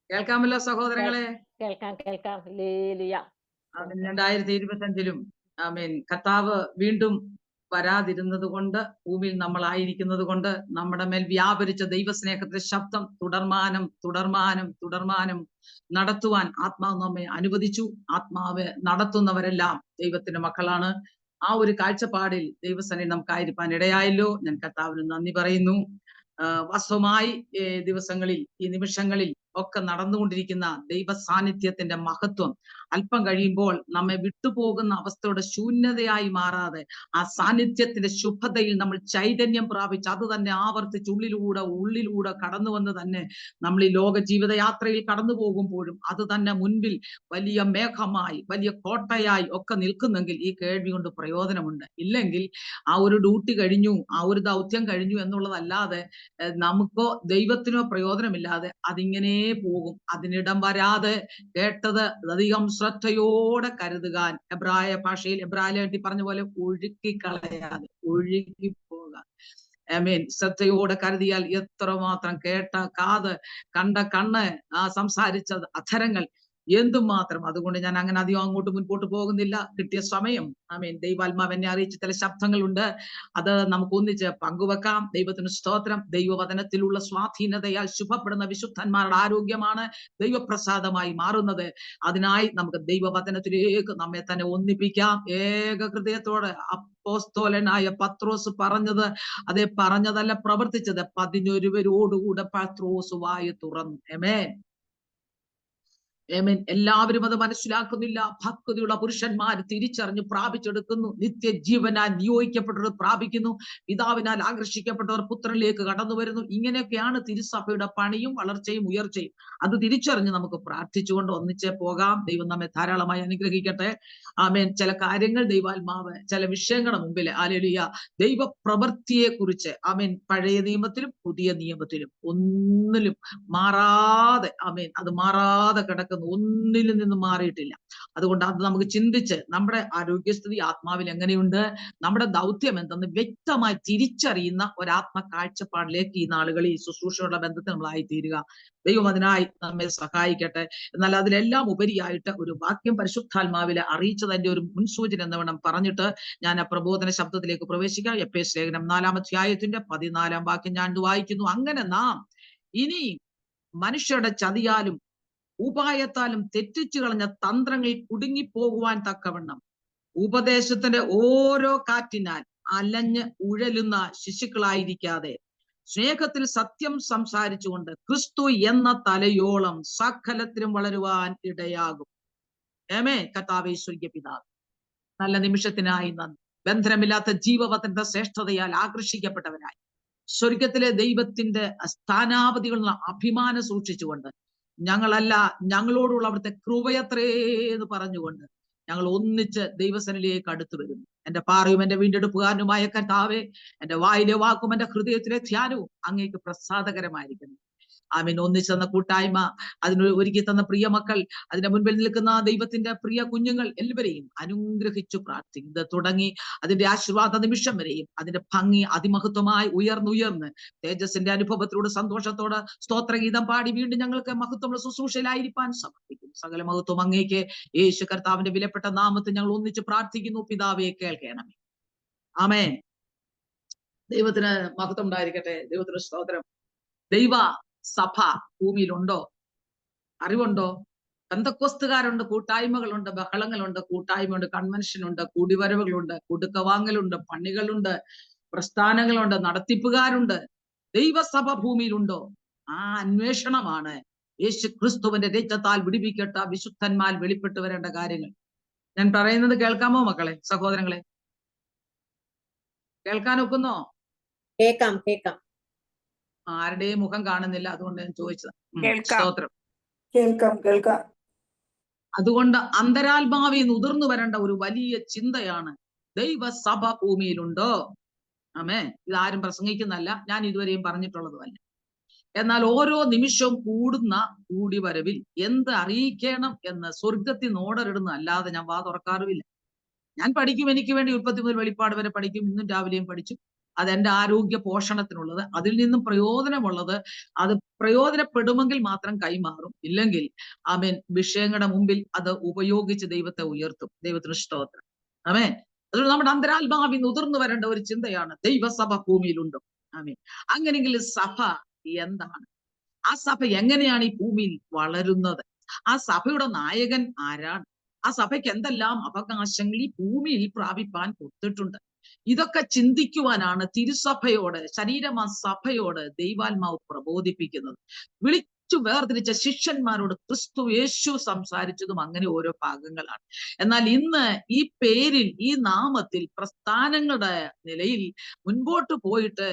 കേൾക്കാമല്ലോ കേൾ സഹോദരങ്ങളെ. കേൾക്കാം, കേൾക്കാം. ഹല്ലേലൂയ. ആമേൻ. കേൾക്കാം. 2025-ലും ആമേൻ കർത്താവ് വീണ്ടും വരാതിരുന്നത് കൊണ്ട്, ഭൂമിയിൽ നമ്മളായിരിക്കുന്നത് കൊണ്ട്, നമ്മുടെ മേൽ വ്യാപരിച്ച ദൈവസ്നേഹത്തിന്റെ ശബ്ദം തുടർമാനം തുടർമാനം തുടർമാനം നടത്തുവാൻ ആത്മാവ് നമ്മെ അനുവദിച്ചു. ആത്മാവ് നടത്തുന്നവരെല്ലാം ദൈവത്തിന്റെ മക്കളാണ്. ആ ഒരു കാഴ്ചപ്പാടിൽ ദൈവസന്നിധിയിൽ നമുക്കായിരിക്കാൻ ഇടയായല്ലോ. ഞാൻ കർത്താവിന് നന്ദി പറയുന്നു. വാസ്തവമായി ദിവസങ്ങളിൽ, ഈ നിമിഷങ്ങളിൽ ഒക്കെ നടന്നുകൊണ്ടിരിക്കുന്ന ദൈവ സാന്നിധ്യത്തിന്റെ മഹത്വം അല്പം കഴിയുമ്പോൾ നമ്മെ വിട്ടുപോകുന്ന അവസ്ഥയുടെ ശൂന്യതയായി മാറാതെ, ആ സാന്നിധ്യത്തിന്റെ ശുഭതയിൽ നമ്മൾ ചൈതന്യം പ്രാപിച്ച് അത് തന്നെ ആവർത്തിച്ച് ഉള്ളിലൂടെ കടന്നു വന്ന് തന്നെ നമ്മൾ ഈ ലോക ജീവിതയാത്രയിൽ കടന്നു പോകുമ്പോഴും അത് തന്നെ മുൻപിൽ വലിയ മേഘമായി, വലിയ കോട്ടയായി ഒക്കെ നിൽക്കുന്നെങ്കിൽ ഈ കേൾവി കൊണ്ട് പ്രയോജനമുണ്ട്. ഇല്ലെങ്കിൽ ആ ഒരു ഡ്യൂട്ടി കഴിഞ്ഞു, ആ ഒരു ദൗത്യം കഴിഞ്ഞു എന്നുള്ളതല്ലാതെ നമുക്കോ ദൈവത്തിനോ പ്രയോജനമില്ലാതെ അതിങ്ങനെ പോകും. അതിനിടം വരാതെ കേട്ടത് അധികം ശ്രദ്ധയോടെ കരുതുക. എബ്രായ ഭാഷയിൽ എബ്രായത്തിൽ പറഞ്ഞ പോലെ ഒഴുക്കിക്കളയാതെ ഒഴുകി പോകാൻ. ആമേൻ. ശ്രദ്ധയോടെ കരുതിയാൽ എത്രമാത്രം കേട്ട കാത്, കണ്ട കണ്ണ്, സംസാരിച്ച അധരങ്ങൾ എന്തുമാത്രം. അതുകൊണ്ട് ഞാൻ അങ്ങനെ അധികം അങ്ങോട്ട് മുൻപോട്ട് പോകുന്നില്ല. കിട്ടിയ സമയം ആമേൻ ദൈവാത്മാവ് എന്നെ അറിയിച്ച ചില ശബ്ദങ്ങളുണ്ട്. അത് നമുക്ക് ഒന്നിച്ച് പങ്കുവെക്കാം. ദൈവത്തിന് സ്തോത്രം. ദൈവവചനത്തിലുള്ള സ്വാധീനതയാൽ ശുഭപ്പെടുന്ന വിശുദ്ധന്മാരുടെ ആരോഗ്യമാണ് ദൈവപ്രസാദമായി മാറുന്നത്. അതിനായി നമുക്ക് ദൈവവചനത്തിലേക്ക് നമ്മെ തന്നെ ഒന്നിപ്പിക്കാം. ഏക ഹൃദയത്തോടെ അപ്പോസ്തലനായ പത്രോസ് പറഞ്ഞത്, അതേ പറഞ്ഞതല്ല പ്രവർത്തിച്ചത്. 11 പേരോടുകൂടെ പത്രോസ് വായ തുറന്നു. ആമേൻ. ഏമേൻ. എല്ലാവരും അത് മനസ്സിലാക്കുന്നില്ല. ഭക്തിയുള്ള പുരുഷന്മാർ തിരിച്ചറിഞ്ഞ് പ്രാപിച്ചെടുക്കുന്നു. നിത്യജീവനാൽ നിയോഗിക്കപ്പെട്ടവർ പ്രാപിക്കുന്നു. പിതാവിനാൽ ആകർഷിക്കപ്പെട്ടവർ പുത്രനിലേക്ക് കടന്നു വരുന്നു. ഇങ്ങനെയൊക്കെയാണ് തിരുസഭയുടെ പണിയും വളർച്ചയും ഉയർച്ചയും. അത് തിരിച്ചറിഞ്ഞ് നമുക്ക് പ്രാർത്ഥിച്ചുകൊണ്ട് ഒന്നിച്ചേ പോകാം. ദൈവം നമ്മെ ധാരാളമായി അനുഗ്രഹിക്കട്ടെ. ആമേൻ. ചില കാര്യങ്ങൾ ദൈവാത്മാവ് ചില വിഷയങ്ങളുടെ മുമ്പിൽ ഹല്ലേലൂയ ദൈവപ്രവൃത്തിയെ കുറിച്ച് ആമേൻ പഴയ നിയമത്തിലും പുതിയ നിയമത്തിലും ഒന്നിലും മാറാതെ ആമേൻ അത് മാറാതെ കിടക്കുന്നു. ഒന്നിലും നിന്നും മാറിയിട്ടില്ല. അതുകൊണ്ട് അത് നമുക്ക് ചിന്തിച്ച് നമ്മുടെ ആരോഗ്യസ്ഥിതി ആത്മാവിൽ എങ്ങനെയുണ്ട്, നമ്മുടെ ദൗത്യം എന്തെന്ന് വ്യക്തമായി തിരിച്ചറിയുന്ന ഒരാത്മ കാഴ്ചപ്പാടിലേക്ക് ഈ നാളുകളിൽ ഈ ശുശ്രൂഷയുള്ള ബന്ധത്തിൽ നമ്മളായി തീരുക. ദൈവം അതിനായി നമ്മെ സഹായിക്കട്ടെ. എന്നാൽ അതിലെല്ലാം ഉപരിയായിട്ട് ഒരു വാക്യം പരിശുദ്ധാത്മാവിലെ അറിയിച്ചതിന്റെ ഒരു മുൻസൂചന എന്നവണ്ണം പറഞ്ഞിട്ട് ഞാൻ ആ പ്രബോധന ശബ്ദത്തിലേക്ക് പ്രവേശിക്കാം. എഫേസ്യ ലേഖനം 4-ാം അധ്യായത്തിന്റെ 14-ാം വാക്യം ഞാൻ വായിക്കുന്നു. അങ്ങനെ നാം ഇനി മനുഷ്യരുടെ ചതിയാലും ഉപായത്താലും തെറ്റിച്ചു കളഞ്ഞ തന്ത്രങ്ങളിൽ കുടുങ്ങിപ്പോകുവാൻ തക്കവണ്ണം ഉപദേശത്തിന്റെ ഓരോ കാറ്റിനാൽ അലഞ്ഞ് ഉഴലുന്ന ശിശുക്കളായിരിക്കാതെ സ്നേഹത്തിൽ സത്യം സംസാരിച്ചുകൊണ്ട് ക്രിസ്തു എന്ന തലയോളം സകലത്തിലും വളരുവാൻ ഇടയാകും. ഏമേ. കർത്താവേ സ്വർഗ്ഗ പിതാവേ, നല്ല നിമിഷത്തിനായി നന്ദി. ബന്ധനമില്ലാത്ത ജീവവചനത്തിന്റെ ശ്രേഷ്ഠതയാൽ ആകർഷിക്കപ്പെട്ടവരായി സ്വർഗത്തിലെ ദൈവത്തിന്റെ സ്ഥാനാപതികളുള്ള അഭിമാനം സൂക്ഷിച്ചുകൊണ്ട് ഞങ്ങളല്ല, ഞങ്ങളോടുള്ള അവിടുത്തെ കൃപയത്രേ എന്ന് പറഞ്ഞുകൊണ്ട് ഞങ്ങൾ ഒന്നിച്ച് ദൈവസന്നിധിയിലേക്ക് അടുത്തു വരുന്നു. എന്റെ പാറയും എന്റെ വീണ്ടെടുപ്പുകാരനുമായ കർത്താവേ, എന്റെ വായിലെ വാക്കും എന്റെ ഹൃദയത്തിലെ ധ്യാനവും അങ്ങേക്ക് പ്രസാദകരമായിരിക്കുന്നു. ആമീൻ. ഒന്നിച്ചെന്ന കൂട്ടായ്മ, അതിന് ഒരുക്കി തന്ന പ്രിയ മക്കൾ, അതിന്റെ മുൻപിൽ നിൽക്കുന്ന ദൈവത്തിന്റെ പ്രിയ കുഞ്ഞുങ്ങൾ എല്ലാവരെയും അനുഗ്രഹിച്ചു പ്രാർത്ഥിക്കുന്നത് തുടങ്ങി അതിന്റെ ആശീർവാദ നിമിഷം വരെയും അതിന്റെ ഭംഗി അതിമഹത്വമായി ഉയർന്നുയർന്ന് തേജസ്സിന്റെ അനുഭവത്തിലൂടെ സന്തോഷത്തോടെ സ്തോത്രഗീതം പാടി വീണ്ടും ഞങ്ങൾക്ക് മഹത്വമുള്ള ശുശ്രൂഷയിലായിരിക്കാൻ സമർപ്പിക്കുന്നു. സകല മഹത്വം അങ്ങേക്ക് യേശു കർത്താവിന്റെ വിലപ്പെട്ട നാമത്തിൽ ഞങ്ങൾ ഒന്നിച്ച് പ്രാർത്ഥിക്കുന്നു. പിതാവേ കേൾക്കണമേ. ആമേൻ. ദൈവത്തിന് മഹത്വം ഉണ്ടായിരിക്കട്ടെ. ദൈവത്തിന് സ്തോത്രം. ദൈവ സഭ ഭൂമിയിലുണ്ടോ? അറിവുണ്ടോ? പെന്തക്കോസ്തുകാരുണ്ട്, കൂട്ടായ്മകളുണ്ട്, ബഹളങ്ങളുണ്ട്, കൂട്ടായ്മയുണ്ട്, കൺവെൻഷനുണ്ട്, കൂടിവരവുകളുണ്ട്, കൊടുക്കവാങ്ങലുണ്ട്, പണികളുണ്ട്, പ്രസ്ഥാനങ്ങളുണ്ട്, നടത്തിപ്പുകാരുണ്ട്. ദൈവസഭ ഭൂമിയിലുണ്ടോ? ആ അന്വേഷണമാണ് യേശു ക്രിസ്തുവിന്റെ രക്തത്താൽ വിടിവിക്കട്ട വിശുദ്ധന്മാർ വെളിപ്പെട്ടു വരേണ്ട കാര്യങ്ങൾ. ഞാൻ പറയുന്നത് കേൾക്കാമോ മക്കളെ, സഹോദരങ്ങളെ? കേൾക്കാൻ ഒക്കുന്നോ? കേൾക്കാം, കേൾക്കാം. ആരുടെയും മുഖം കാണുന്നില്ല, അതുകൊണ്ട് ഞാൻ ചോദിച്ചത്. കേൾക്കാം, സ്തോത്രം. കേൾക്കാം, കേൾക്കാം. അതുകൊണ്ട് അന്തരാത്മാവിൽ ഉതിർന്നു വരേണ്ട ഒരു വലിയ ചിന്തയാണ് ദൈവസഭ ഭൂമിയിലുണ്ടോ? ആമേ. ഇതാരും പ്രസംഗിക്കുന്നല്ല, ഞാൻ ഇതുവരെയും പറഞ്ഞിട്ടുള്ളതുമല്ല. എന്നാൽ ഓരോ നിമിഷവും കൂടുന്ന കൂടിവരവിൽ എന്ത് അറിയിക്കണം എന്ന് സ്വർഗത്തിൽ നിന്ന് ഓർഡർ ഇടുന്ന അല്ലാതെ ഞാൻ വാ തുറക്കാറുമില്ല. ഞാൻ പഠിക്കും, എനിക്ക് വേണ്ടി ഉൽപ്പത്തി മുതൽ വെളിപ്പാട് വരെ പഠിക്കും. ഇന്നും രാവിലെയും പഠിച്ചു. അതെന്റെ ആരോഗ്യ പോഷണത്തിനുള്ളത്, അതിൽ നിന്നും പ്രയോജനമുള്ളത് അത് പ്രയോജനപ്പെടുമെങ്കിൽ മാത്രം കൈമാറും. ഇല്ലെങ്കിൽ ആമേൻ വിഷയങ്ങളുടെ മുമ്പിൽ അത് ഉപയോഗിച്ച് ദൈവത്തെ ഉയർത്തും. ദൈവത്തിന് സ്തോത്രം. ആമേൻ. അതുകൊണ്ട് നമ്മുടെ അന്തരാത്മാവിൽ ഉതിർന്നു വരേണ്ട ഒരു ചിന്തയാണ് ദൈവസഭ ഭൂമിയിലുണ്ടോ. ആമേൻ. അങ്ങനെയെങ്കിൽ സഭ എന്താണ്? ആ സഭ എങ്ങനെയാണ് ഈ ഭൂമിയിൽ വളരുന്നത്? ആ സഭയുടെ നായകൻ ആരാണ്? ആ സഭയ്ക്ക് എന്തെല്ലാം അവകാശങ്ങൾ ഈ ഭൂമിയിൽ പ്രാപിപ്പാൻ കൊടുത്തിട്ടുണ്ട്? ഇതൊക്കെ ചിന്തിക്കുവാനാണ് തിരുസഭയോട്, ശരീരമാ സഭയോട് ദൈവാത്മാവ് പ്രബോധിപ്പിക്കുന്നത്. വിളിച്ചു വേർതിരിച്ച ശിഷ്യന്മാരോട് ക്രിസ്തു യേശു സംസാരിച്ചതും അങ്ങനെ ഓരോ ഭാഗങ്ങളാണ്. എന്നാൽ ഇന്ന് ഈ പേരിൽ, ഈ നാമത്തിൽ, പ്രസ്ഥാനങ്ങളുടെ നിലയിൽ മുൻപോട്ട് പോയിട്ട്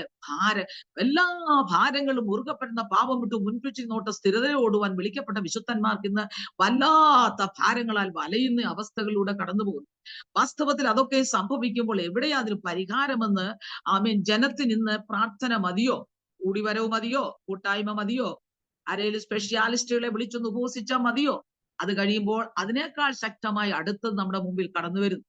എല്ലാ ഭാരങ്ങളും മുറുകപ്പെടുന്ന പാപം വിട്ടു മുൻപിച്ച് നോട്ട് സ്ഥിരതയോടുവാൻ വിളിക്കപ്പെട്ട വിശുദ്ധന്മാർക്ക് ഇന്ന് വല്ലാത്ത ഭാരങ്ങളാൽ വലയുന്ന അവസ്ഥകളിലൂടെ കടന്നു പോകുന്നു. വാസ്തവത്തിൽ അതൊക്കെ സംഭവിക്കുമ്പോൾ എവിടെയാ അതിന് പരിഹാരമെന്ന് ആമേൻ ജനത്തിന് ഇന്ന് പ്രാർത്ഥന മതിയോ? കൂടിവരവ് മതിയോ? കൂട്ടായ്മ മതിയോ? ആരെങ്കിലും സ്പെഷ്യാലിസ്റ്റുകളെ വിളിച്ചൊന്ന് ഉപവസിച്ചാൽ മതിയോ? അത് കഴിയുമ്പോൾ അതിനേക്കാൾ ശക്തമായി അടുത്തത് നമ്മുടെ മുമ്പിൽ കടന്നു വരുന്നു.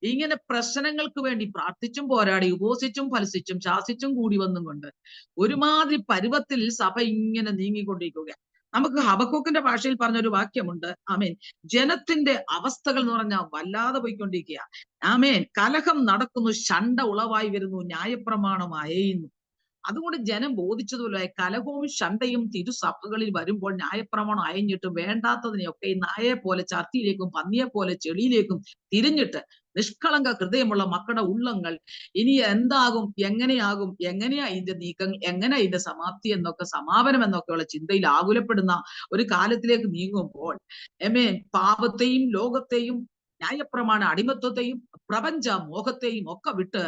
ഇങ്ങനെ പ്രശ്നങ്ങൾക്ക് വേണ്ടി പ്രാർത്ഥിച്ചും പോരാടി ഉപവസിച്ചും ഫലസിച്ചും ശാസിച്ചും കൂടി വന്നും കൊണ്ട് ഒരുമാതിരി പരുവത്തിൽ സഭ ഇങ്ങനെ നീങ്ങിക്കൊണ്ടിരിക്കുക. നമുക്ക് ഹബക്കൂക്കിന്റെ ഭാഷയിൽ പറഞ്ഞൊരു വാക്യമുണ്ട്. ആമേൻ. ജനത്തിന്റെ അവസ്ഥകൾ എന്ന് പറഞ്ഞാൽ വല്ലാതെ പോയിക്കൊണ്ടിരിക്കുക. ആമേൻ. കലഹം നടക്കുന്നു, ശണ്ട ഉളവായി വരുന്നു, ന്യായപ്രമാണം അയയുന്നു. അതുകൊണ്ട് ജനം ബോധിച്ചതുപോലെ കലഹവും ശണ്ടയും തിരുസഭകളിൽ വരുമ്പോൾ ന്യായപ്രമാണം അയഞ്ഞിട്ട് വേണ്ടാത്തതിനെയൊക്കെ ഈ നായയെ പോലെ ചർത്തിയിലേക്കും പന്നിയെ പോലെ ചെളിയിലേക്കും തിരിഞ്ഞിട്ട് നിഷ്കളങ്ക ഹൃദയമുള്ള മക്കളുടെ ഉള്ളങ്ങൾ ഇനി എന്താകും, എങ്ങനെയാകും, എങ്ങനെയാ ഇതിന്റെ നീക്കം, എങ്ങനെയാ ഇതിന്റെ സമാപ്തി എന്നൊക്കെ, സമാപനം എന്നൊക്കെയുള്ള ചിന്തയിൽ ആകുലപ്പെടുന്ന ഒരു കാലത്തിലേക്ക് നീങ്ങുമ്പോൾ പാപത്തെയും ലോകത്തെയും ന്യായപ്രമാണ അടിമത്വത്തെയും പ്രപഞ്ച മോഹത്തെയും ഒക്കെ വിട്ട്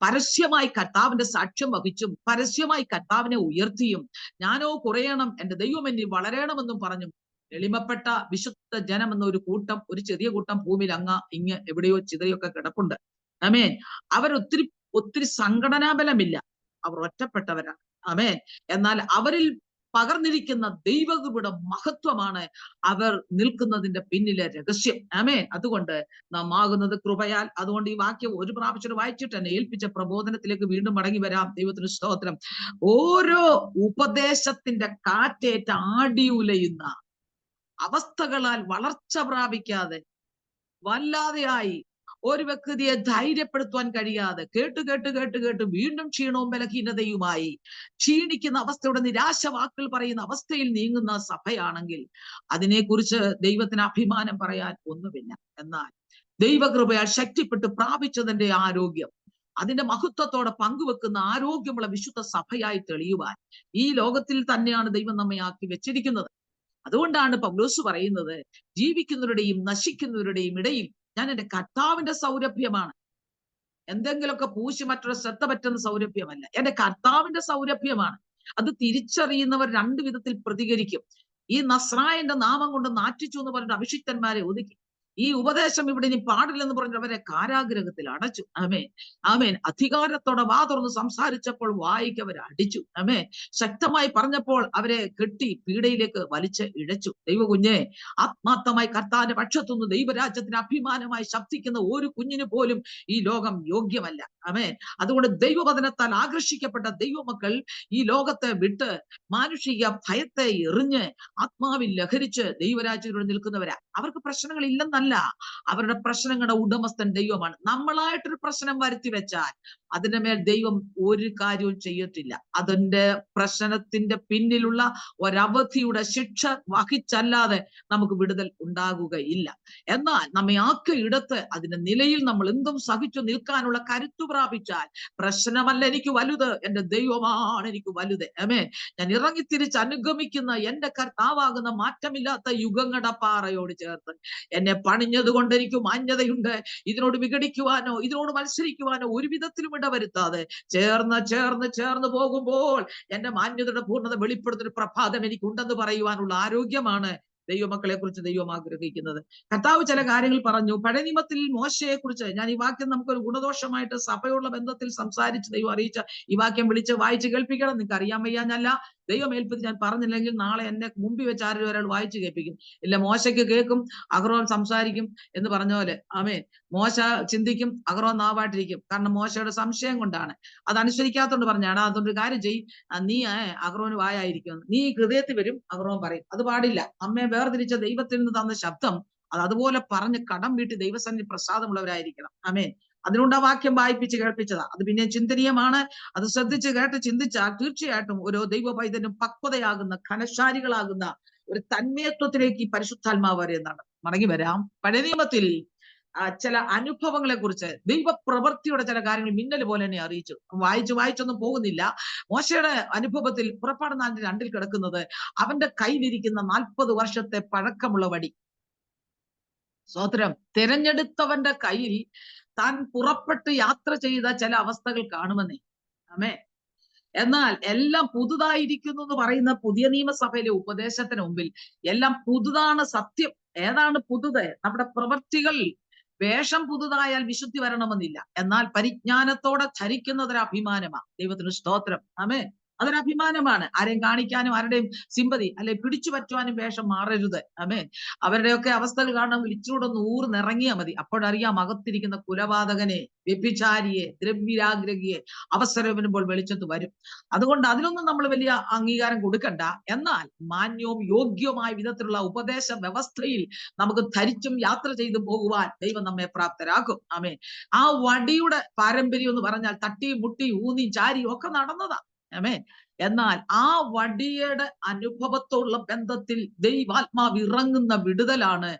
പരസ്യമായി കർത്താവിന്റെ സാക്ഷ്യം വഹിച്ചും പരസ്യമായി കർത്താവിനെ ഉയർത്തിയും ഞാനോ കുറയണം, എന്റെ ദൈവം എന്നിൽ വളരണമെന്നും പറഞ്ഞും എളിമപ്പെട്ട വിശുദ്ധ ജനം എന്ന ഒരു കൂട്ടം, ഒരു ചെറിയ കൂട്ടം ഭൂമിയിൽ ഇങ്ങ് എവിടെയോ ചിതയൊക്കെ കിടപ്പുണ്ട്. ആമേൻ. ഒത്തിരി സംഘടനാ ബലമില്ല, അവർ ഒറ്റപ്പെട്ടവരാണ്. ആമേൻ. എന്നാൽ അവരിൽ പകർന്നിരിക്കുന്ന ദൈവകൃപയുടെ മഹത്വമാണ് അവർ നിൽക്കുന്നതിന്റെ പിന്നിലെ രഹസ്യം. ആമേൻ. അതുകൊണ്ട് നാം ആകുന്നത് കൃപയാൽ. അതുകൊണ്ട് ഈ വാക്യം ഒരു പ്രാവശ്യം വായിച്ചിട്ട് എന്നെ ഏൽപ്പിച്ച പ്രബോധനത്തിലേക്ക് വീണ്ടും മടങ്ങി വരാം. ദൈവത്തിന് സ്തോത്രം. ഓരോ ഉപദേശത്തിന്റെ കാറ്റേറ്റ് ആടി ഉലയുന്ന അവസ്ഥകളാൽ വളർച്ച പ്രാപിക്കാതെ വല്ലാതെയായി ഒരു വ്യക്തിയെ ധൈര്യപ്പെടുത്തുവാൻ കഴിയാതെ കേട്ട് വീണ്ടും ക്ഷീണവും ബലഹീനതയുമായി ക്ഷീണിക്കുന്ന അവസ്ഥയുടെ നിരാശ വാക്കുകൾ പറയുന്ന അവസ്ഥയിൽ നീങ്ങുന്ന സഭയാണെങ്കിൽ അതിനെക്കുറിച്ച് ദൈവത്തിന് അഭിമാനം പറയാൻ ഒന്നുമില്ല. എന്നാൽ ദൈവകൃപയാൽ ശക്തിപ്പെട്ട് പ്രാപിച്ചതിന്റെ ആരോഗ്യം, അതിന്റെ മഹത്വത്തോടെ പങ്കുവെക്കുന്ന ആരോഗ്യമുള്ള വിശുദ്ധ സഭയായി തെളിയുവാൻ ഈ ലോകത്തിൽ തന്നെയാണ് ദൈവം നമ്മെ ആക്കി വെച്ചിരിക്കുന്നത്. അതുകൊണ്ടാണ് പൗലോസ് പറയുന്നത്, ജീവിക്കുന്നവരുടെയും നശിക്കുന്നവരുടെയും ഇടയിൽ ഞാൻ എന്റെ കർത്താവിന്റെ സൗരഭ്യമാണ്. എന്തെങ്കിലുമൊക്കെ പൂശി മറ്റൊരു ശ്രദ്ധ പറ്റുന്ന സൗരഭ്യമല്ല, എന്റെ കർത്താവിന്റെ സൗരഭ്യമാണ്. അത് തിരിച്ചറിയുന്നവർ രണ്ടു വിധത്തിൽ പ്രതികരിക്കും. ഈ നസ്രായന്റെ നാമം കൊണ്ട് നാറ്റിച്ചു എന്ന് പറഞ്ഞിട്ട് അഭിഷിക്തന്മാരെ ഒതുക്കി. ഈ ഉപദേശം ഇവിടെ ഇനി പാടില്ലെന്ന് പറഞ്ഞിട്ട് അവരെ കാരാഗ്രഹത്തിൽ അടച്ചു. ആമേൻ. ആമേൻ. അധികാരത്തോടെ വാ തുറന്ന് സംസാരിച്ചപ്പോൾ വായിക്ക് അവരെ അടിച്ചു. ആമേൻ. ശക്തമായി പറഞ്ഞപ്പോൾ അവരെ കെട്ടി പീഡയിലേക്ക് വലിച്ച് ഇഴച്ചു. ദൈവകുഞ്ഞെ, ആത്മാർത്ഥമായി കർത്താവിന്റെ പക്ഷത്തുനിന്ന് ദൈവരാജ്യത്തിന് അഭിമാനമായി ശബ്ദിക്കുന്ന ഒരു കുഞ്ഞിന് പോലും ഈ ലോകം യോഗ്യമല്ല. ആമേൻ. അതുകൊണ്ട് ദൈവവചനത്താൽ ആകർഷിക്കപ്പെട്ട ദൈവമക്കൾ ഈ ലോകത്തെ വിട്ട് മാനുഷിക ഭയത്തെ എറിഞ്ഞ് ആത്മാവിൽ ലഹരിച്ച് ദൈവരാജ്യത്തോട് നിൽക്കുന്നവരാ. അവർക്ക് പ്രശ്നങ്ങൾ ഇല്ലെന്നല്ല, അവരുടെ പ്രശ്നങ്ങളുടെ ഉടമസ്ഥൻ ദൈവമാണ്. നമ്മളായിട്ടൊരു പ്രശ്നം വരുത്തി വെച്ചാൽ അതിന്റെ മേൽ ദൈവം ഒരു കാര്യവും ചെയ്യത്തില്ല. അതിന്റെ പ്രശ്നത്തിന്റെ പിന്നിലുള്ള ഒരവധിയുടെ ശിക്ഷ വഹിച്ചല്ലാതെ നമുക്ക് വിടുതൽ ഉണ്ടാകുകയില്ല. എന്നാൽ നമ്മെ ആക്കിയിടത്ത് അതിന്റെ നിലയിൽ നമ്മൾ എന്തും സഹിച്ചു നിൽക്കാനുള്ള കരുത്തു പ്രാപിച്ചാൽ പ്രശ്നമല്ല എനിക്ക് വലുത്, എന്റെ ദൈവമാണ് എനിക്ക് വലുത്. ആമേൻ. ഞാൻ ഇറങ്ങിത്തിരിച്ച് അനുഗമിക്കുന്ന എന്റെ കർത്താവാകുന്ന മാറ്റമില്ലാത്ത യുഗങ്ങളുടെ പാറയോട് ചേർത്ത് എന്നെ പണിഞ്ഞത് കൊണ്ട് എനിക്ക് മാന്യതയുണ്ട്. ഇതിനോട് വിഘടിക്കുവാനോ ഇതിനോട് മത്സരിക്കുവാനോ ഒരു വിധത്തിലും ഇടവരുത്താതെ ചേർന്ന് പോകുമ്പോൾ എന്റെ മാന്യതയുടെ പൂർണ്ണത വെളിപ്പെടുത്തുന്ന പ്രഭാതം എനിക്കുണ്ടെന്ന് പറയുവാനുള്ള ആരോഗ്യമാണ് ദൈവമക്കളെ കുറിച്ച് ദൈവം ആഗ്രഹിക്കുന്നത്. കർത്താവ് ചില കാര്യങ്ങൾ പറഞ്ഞു. പഴയ നിയമത്തിൽ മോശയെ കുറിച്ച് ഞാൻ ഈ വാക്യം നമുക്കൊരു ഗുണദോഷമായിട്ട് സഭയുള്ള ബന്ധത്തിൽ സംസാരിച്ച് ദൈവം അറിയിച്ച ഈ വാക്യം വിളിച്ച് വായിച്ച് കേൾപ്പിക്കണം. നിങ്ങൾക്ക് അറിയാൻ വയ്യാഞ്ഞല്ല, ദൈവം ഏൽപ്പിച്ച് ഞാൻ പറഞ്ഞില്ലെങ്കിൽ നാളെ എന്നെ മുമ്പിൽ വെച്ച് ആരും ഒരാൾ വായിച്ചു കേൾപ്പിക്കും. ഇല്ല, മോശയ്ക്ക് കേൾക്കും, അഹറോൻ സംസാരിക്കും എന്ന് പറഞ്ഞ പോലെ. ആമേൻ. മോശ ചിന്തിക്കും, അഹറോൻ നാവായിട്ടിരിക്കും. കാരണം മോശയുടെ സംശയം കൊണ്ടാണ്, അത് അനുസരിക്കാത്തോണ്ട് പറഞ്ഞാണ്. അതുകൊണ്ട് കാര്യം ചെയ്യും, നീ അഹറോന് വായായിരിക്കും, നീ ഹൃദയത്തിൽ വരും, അഹറോൻ പറയും. അത് പാടില്ല. അമ്മയെ വേർതിരിച്ച ദൈവത്തിൽ നിന്ന് തന്ന ശബ്ദം അത് അതുപോലെ പറഞ്ഞ് കടം വീട്ടി ദൈവസന്നിധി പ്രസാദമുള്ളവരായിരിക്കണം. ആമേൻ. അതിനുകൊണ്ട് ആ വാക്യം വായിപ്പിച്ച് കേൾപ്പിച്ചതാ. അത് പിന്നെ ചിന്തനീയമാണ്. അത് ശ്രദ്ധിച്ച് കേട്ട് ചിന്തിച്ചാൽ തീർച്ചയായിട്ടും ഓരോ ദൈവ പൈതലും പക്വതയാകുന്ന, ഘനശാലികളാകുന്ന ഒരു തന്മയത്വത്തിലേക്ക് ഈ പരിശുദ്ധാത്മാവ് വരുന്നതാണ്. മടങ്ങി വരാം. പഴയ നിയമത്തിൽ ചില അനുഭവങ്ങളെ കുറിച്ച്, ദൈവപ്രവൃത്തിയുടെ ചില കാര്യങ്ങൾ മിന്നൽ പോലെ തന്നെ അറിയിച്ചു. വായിച്ചൊന്നും പോകുന്നില്ല. മോശയുടെ അനുഭവത്തിൽ പുറപ്പാട് 4:2 കിടക്കുന്നത് അവന്റെ കയ്യിലിരിക്കുന്ന 40 വർഷത്തെ പഴക്കമുള്ള വടി. സ്തോത്രം. തിരഞ്ഞെടുത്തവന്റെ കയ്യിൽ താൻ പുറപ്പെട്ട് യാത്ര ചെയ്ത ചില അവസ്ഥകൾ കാണുമെന്നേ. ആമേ. എന്നാൽ എല്ലാം പുതുതായിരിക്കുന്നു എന്ന് പറയുന്ന പുതിയ നിയമസഭയിലെ ഉപദേശത്തിന് മുമ്പിൽ എല്ലാം പുതുതാണ് സത്യം. ഏതാണ് പുതുത്? നമ്മുടെ പ്രവൃത്തികൾ. വേഷം പുതുതായാൽ വിശുദ്ധി വരണമെന്നില്ല. എന്നാൽ പരിജ്ഞാനത്തോടെ ധരിക്കുന്നതൊരു അഭിമാനമാണ്. ദൈവത്തിന് സ്തോത്രം. ആമേ. അതൊരു അഭിമാനമാണ്. ആരെയും കാണിക്കാനും ആരുടെയും സിമ്പതി അല്ലെ പിടിച്ചു പറ്റുവാനും വേഷം മാറരുത്. ആമേൻ. അവരുടെയൊക്കെ അവസ്ഥകൾ കാണുമ്പോൾ ഇച്ചിരൂടെ ഒന്ന് ഊർന്നിറങ്ങിയാൽ മതി. അപ്പോഴറിയാം അകത്തിരിക്കുന്ന കുലപാതകനെ, വ്യഭിചാരിയെ, ദ്രവ്യാഗ്രഹിയെ അവസരം വരുമ്പോൾ വെളിച്ചത്ത് വരും. അതുകൊണ്ട് അതിനൊന്നും നമ്മൾ വലിയ അംഗീകാരം കൊടുക്കണ്ട. എന്നാൽ മാന്യവും യോഗ്യവുമായ വിധത്തിലുള്ള ഉപദേശ വ്യവസ്ഥയിൽ നമുക്ക് ധരിച്ചും യാത്ര ചെയ്തു പോകുവാൻ ദൈവം നമ്മെ പ്രാപ്തരാക്കും. ആമേൻ. ആ വടിയുടെ പാരമ്പര്യം എന്ന് പറഞ്ഞാൽ തട്ടി മുട്ടി ഊന്നി ചാരി ഒക്കെ നടന്നതാ. ആമേൻ. എന്നാൽ ആ വടിയുടെ അനുഭവത്തോടുള്ള ബന്ധത്തിൽ ദൈവാത്മാവ് ഇറങ്ങുന്ന വിടുതലാണ്.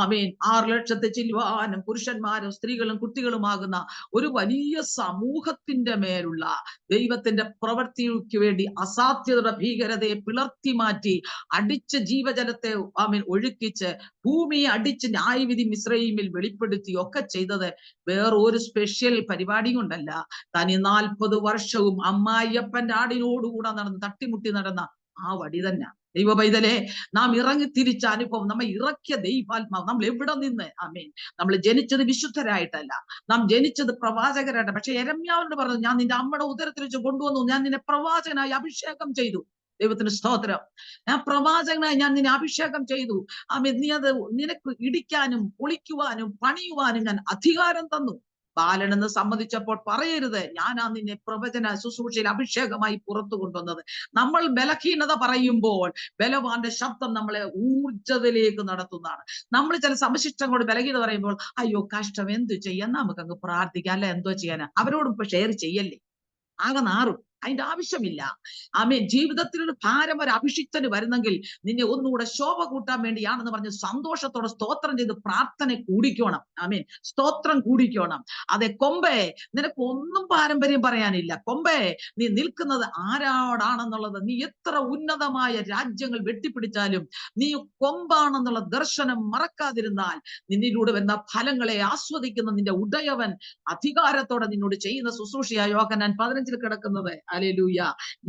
ആമേൻ. 6 ലക്ഷത്തെ ചില്ലുവാനും പുരുഷന്മാരും സ്ത്രീകളും കുട്ടികളുമാകുന്ന ഒരു വലിയ സമൂഹത്തിന്റെ മേലുള്ള ദൈവത്തിന്റെ പ്രവൃത്തിക്ക് വേണ്ടി അസാധ്യതയുടെ ഭീകരതയെ പിളർത്തി മാറ്റി അടിച്ച് ജീവജലത്തെ ആമേൻ ഒഴുക്കിച്ച് ഭൂമിയെ അടിച്ച് ന്യായവിധി മിസ്രയീമിൽ വെളിപ്പെടുത്തി ഒക്കെ ചെയ്തത് വേറൊരു സ്പെഷ്യൽ പരിപാടി കൊണ്ടല്ല. തനി 40 വർഷവും അമ്മായിയപ്പന്റെ ആടിനോടുകൂടെ നടന്ന് തട്ടിമുട്ടി നടന്ന ആ വടി തന്നെ. ദൈവ പൈതലേ, നാം ഇറങ്ങി തിരിച്ച അനുഭവം, നമ്മെ ഇറക്കിയ ദൈവാത്മാവ്, നമ്മൾ എവിടെ നിന്ന്, ആമേൻ, നമ്മൾ ജനിച്ചത് വിശുദ്ധരായിട്ടല്ല, നാം ജനിച്ചത് പ്രവാചകരായിട്ട്. പക്ഷെ യെരമ്യാവിനോട് പറഞ്ഞു, ഞാൻ നിന്റെ അമ്മയുടെ ഉദരത്തിൽ വെച്ച് കൊണ്ടുവന്നു, ഞാൻ നിന്നെ പ്രവാചകനായി അഭിഷേകം ചെയ്തു. ദൈവത്തിന് സ്തോത്രം. ഞാൻ പ്രവാചകനായി ഞാൻ നിന്നെ അഭിഷേകം ചെയ്തു. ആമേൻ. നീ അത് നിനക്ക് ഇടിക്കാനും പൊളിക്കുവാനും പണിയുവാനും ഞാൻ അധികാരം തന്നു. ബാലനെന്ന് സമ്മതിച്ചപ്പോൾ പറയരുത്, ഞാനാ നിന്നെ പ്രവചന ശുശ്രൂഷയിൽ അഭിഷേകമായി പുറത്തു കൊണ്ടുവന്നത്. നമ്മൾ ബലഹീനത പറയുമ്പോൾ ബലവാന്റെ ശബ്ദം നമ്മളെ ഊർജ്ജത്തിലേക്ക് നടത്തുന്നതാണ്. നമ്മൾ ചില സമശിഷ്ടങ്ങളോട് ബലഹീനത പറയുമ്പോൾ അയ്യോ കഷ്ടം, എന്തു ചെയ്യാൻ, നമുക്കങ്ങ് പ്രാർത്ഥിക്കാം, അല്ല എന്തോ ചെയ്യാനാ, അവരോടും ഇപ്പൊ ഷെയർ ചെയ്യല്ലേ, ആകെ നാറും. അതിന്റെ ആവശ്യമില്ല. ആമേൻ. ജീവിതത്തിൽ ഒരു ഭാരം, ഒരു അഭിഷിക്തന് വരുന്നെങ്കിൽ നിന്നെ ഒന്നുകൂടെ ശോഭ കൂട്ടാൻ വേണ്ടിയാണെന്ന് പറഞ്ഞ് സന്തോഷത്തോടെ സ്തോത്രം ചെയ്ത് പ്രാർത്ഥന കൂടിക്കോണം. ആമേൻ. സ്തോത്രം കൂടിക്കോണം. അതെ കൊമ്പേ, നിനക്ക് ഒന്നും പാരമ്പര്യം പറയാനില്ല. കൊമ്പേ, നീ നിൽക്കുന്നത് ആരോടാണെന്നുള്ളത്, നീ എത്ര ഉന്നതമായ രാജ്യങ്ങൾ വെട്ടിപ്പിടിച്ചാലും നീ കൊമ്പാണെന്നുള്ള ദർശനം മറക്കാതിരുന്നാൽ നിന്നിലൂടെ വന്ന ഫലങ്ങളെ ആസ്വദിക്കുന്ന നിന്റെ ഉടയവൻ അധികാരത്തോടെ നിന്നോട് ചെയ്യുന്ന ശുശ്രൂഷയാ യോഹന്നാൻ 15 കിടക്കുന്നത്. ഹല്ലേലൂയ.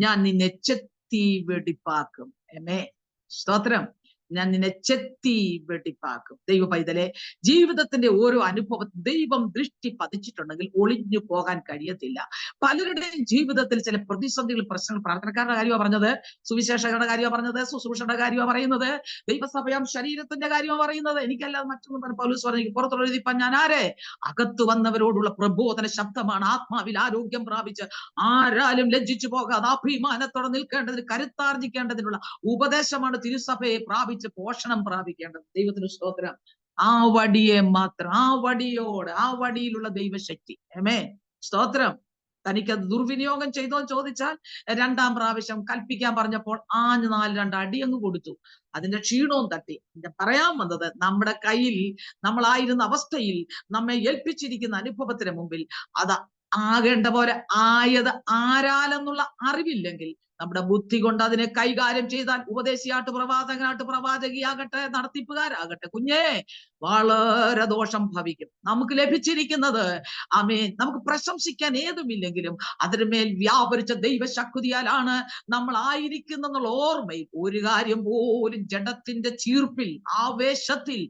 ഞാൻ നിന്നെ ചെത്തി വെടിപ്പാക്കും. ആമേൻ. സ്തോത്രം. ഞാൻ നിന്നെ ചെത്തി വെടിപ്പാക്കും. ദൈവ പൈതലെ, ജീവിതത്തിന്റെ ഓരോ അനുഭവം ദൈവം ദൃഷ്ടി പതിച്ചിട്ടുണ്ടെങ്കിൽ ഒളിഞ്ഞു പോകാൻ കഴിയത്തില്ല. പലരുടെയും ജീവിതത്തിൽ ചില പ്രതിസന്ധികൾ, പ്രശ്നങ്ങൾ, പ്രാർത്ഥനക്കാരുടെ കാര്യമാണ് പറഞ്ഞത്, സുവിശേഷകരുടെ കാര്യമാണ് പറഞ്ഞത്, ശുശ്രൂഷയുടെ കാര്യമാണ് പറയുന്നത്, ദൈവസഭയം ശരീരത്തിന്റെ കാര്യമാണ് പറയുന്നത്. എനിക്കല്ലാതെ മറ്റൊന്നും പൗലോസ് പറഞ്ഞു, പുറത്തുള്ള എഴുതിപ്പാൻ ഞാൻ ആരെ? അകത്തു വന്നവരോടുള്ള പ്രബോധന ശബ്ദമാണ്. ആത്മാവിൽ ആരോഗ്യം പ്രാപിച്ച് ആരാലും ലജ്ജിച്ചു പോകാതെ അഭിമാനത്തോടെ നിൽക്കേണ്ടതിന്, കരുത്താർജിക്കേണ്ടതിനുള്ള ഉപദേശമാണ് തിരുസഭയെ പ്രാപിച്ച് പോഷണം പ്രാപിക്കേണ്ടത്. ദൈവത്തിന് സ്തോത്രം. ആ വടിയെ മാത്രം, ആ വടിയോട്, ആ വടിയിലുള്ള ദൈവശക്തി. ആമേൻ. സ്തോത്രം. തനിക്കത് ദുർവിനിയോഗം ചെയ്തോ ചോദിച്ചാൽ 2ാം പ്രാവശ്യം കൽപ്പിക്കാൻ പറഞ്ഞപ്പോൾ ആഞ്ഞ് 2 അടി അങ്ങ് കൊടുത്തു. അതിന്റെ ക്ഷീണവും തട്ടി. പറയാൻ വന്നത്, നമ്മുടെ കയ്യിൽ നമ്മളായിരുന്ന അവസ്ഥയിൽ നമ്മെ ഏൽപ്പിച്ചിരിക്കുന്ന അനുഭവത്തിന് മുമ്പിൽ അത് ആകേണ്ട പോലെ ആയത് ആരാലെന്നുള്ള അറിവില്ലെങ്കിൽ നമ്മുടെ ബുദ്ധി കൊണ്ട് അതിനെ കൈകാര്യം ചെയ്താൽ ഉപദേശിയാട്ട്, പ്രവാചകനാട്ട്, പ്രവാചകിയാകട്ടെ, നടത്തിപ്പുകാരാകട്ടെ, കുഞ്ഞേ, വളരെ ദോഷം ഭവിക്കും. നമുക്ക് ലഭിച്ചിരിക്കുന്നത് ആമേൻ, നമുക്ക് പ്രശംസിക്കാൻ ഏതുമില്ലെങ്കിലും അതിനുമേൽ വ്യാപരിച്ച ദൈവശക്തിയാലാണ് നമ്മൾ ആയിരിക്കുന്നുള്ള ഓർമ്മയിൽ ഒരു കാര്യം പോലും ജഡത്തിന്റെ ചീർപ്പിൽ, ആവേശത്തിൽ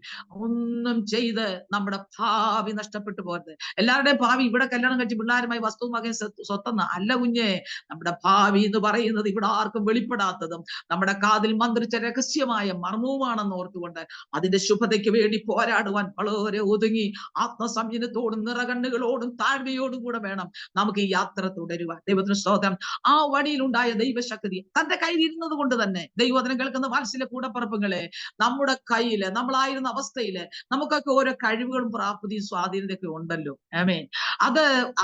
ഒന്നും ചെയ്ത് നമ്മുടെ ഭാവി നഷ്ടപ്പെട്ടു പോകരുത്. എല്ലാവരുടെയും ഭാവി ഇവിടെ കല്യാണം കഴിച്ച് പിള്ളേരുമായി വസ്തുവും വകയും സ്വത്തെന്ന് അല്ല കുഞ്ഞേ. നമ്മുടെ ഭാവി എന്ന് പറയുന്നത് പറയുന്നത് ഇവിടെ ആർക്കും വെളിപ്പെടാത്തതും നമ്മുടെ കാതിൽ മന്ത്രിച്ച രഹസ്യമായ മർമ്മവുമാണെന്ന് ഓർത്തുകൊണ്ട് അതിന്റെ ശുഭതയ്ക്ക് വേണ്ടി പോരാടുവാൻ വളരെ ഒതുങ്ങി ആത്മസംയനത്തോടും നിറകണ്ണുകളോടും താഴ്മയോടും കൂടെ വേണം നമുക്ക് ഈ യാത്ര തുടരുവാൻ. ദൈവത്തിന് സ്തോത്രം. ആ വഴിയിലുണ്ടായ ദൈവശക്തി തന്റെ കയ്യിൽ ഇരുന്നത് കൊണ്ട് തന്നെ ദൈവവചനം കേൾക്കുന്ന വാത്സല്യ കൂടപ്പറപ്പുകളെ, നമ്മുടെ കയ്യില് നമ്മളായിരുന്ന അവസ്ഥയില് നമുക്കൊക്കെ ഓരോ കഴിവുകളും പ്രാപ്തിയും സ്വാധീനതയൊക്കെ ഉണ്ടല്ലോ. ആമേൻ.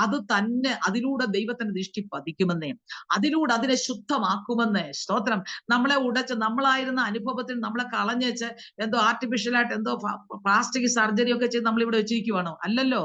അത് തന്നെ അതിലൂടെ ദൈവത്തിന്റെ ദൃഷ്ടി പതിക്കുമെന്നേ, അതിലൂടെ അതിനെ ശുദ്ധമാക്കുമെന്നേ. സ്തോത്രം. നമ്മളെ ഉടച്ച് നമ്മളായിരുന്ന അനുഭവത്തിൽ നമ്മളെ കളഞ്ഞേച്ച് എന്തോ ആർട്ടിഫിഷ്യലായിട്ട് എന്തോ പ്ലാസ്റ്റിക് സർജറി ഒക്കെ ചെയ്ത് നമ്മളിവിടെ വെച്ചിരിക്കുവാണോ? അല്ലല്ലോ.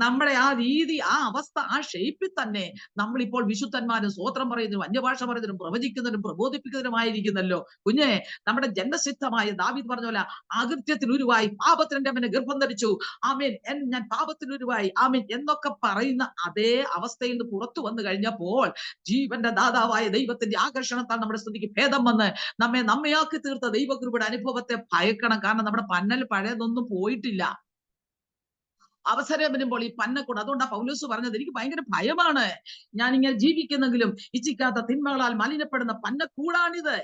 നമ്മുടെ ആ രീതി, ആ അവസ്ഥ, ആ ഷേപ്പിൽ തന്നെ നമ്മളിപ്പോൾ വിശുദ്ധന്മാരും സ്തോത്രം പറയുന്നതിനും അന്യഭാഷ പറയുന്നതിനും പ്രവചിക്കുന്നതിനും പ്രബോധിപ്പിക്കുന്നതിനുമായിരിക്കുന്നല്ലോ. കുഞ്ഞെ, നമ്മുടെ ജന്മസിദ്ധമായ ദാവീദ് പറഞ്ഞ പോലെ അകൃത്യത്തിൽ ഉരുവായി പാപത്തിന്റെ അവനെ ഗർഭം ധരിച്ചു, ആമേൻ, ഞാൻ പാപത്തിൽ ഉരുവായി, ആമേൻ എന്നൊക്കെ പറയുന്ന അതേ അവസ്ഥയിൽ നിന്ന് പുറത്തു വന്നു കഴിഞ്ഞപ്പോൾ ജീവന്റെ ദാതാവായ ദൈവത്തിന്റെ ആകർഷണത്താൽ നമ്മുടെ സ്ഥിതിക്ക് ഭേദം വന്ന് നമ്മയാക്കി തീർത്ത ദൈവകൃപയുടെ അനുഭവത്തെ ഭയക്കണം. കാരണം നമ്മുടെ പന്നൽ പഴയതൊന്നും പോയിട്ടില്ല. അവസരം വരുമ്പോൾ ഈ പന്നക്കൂട്, അതുകൊണ്ടാ പൗലോസ് പറഞ്ഞത്, എനിക്ക് ഭയങ്കര ഭയമാണ്, ഞാനിങ്ങനെ ജീവിക്കുന്നെങ്കിലും ഇച്ഛിക്കാത്ത തിന്മകളാൽ മലിനപ്പെടുന്ന പന്നക്കൂടാണിത്.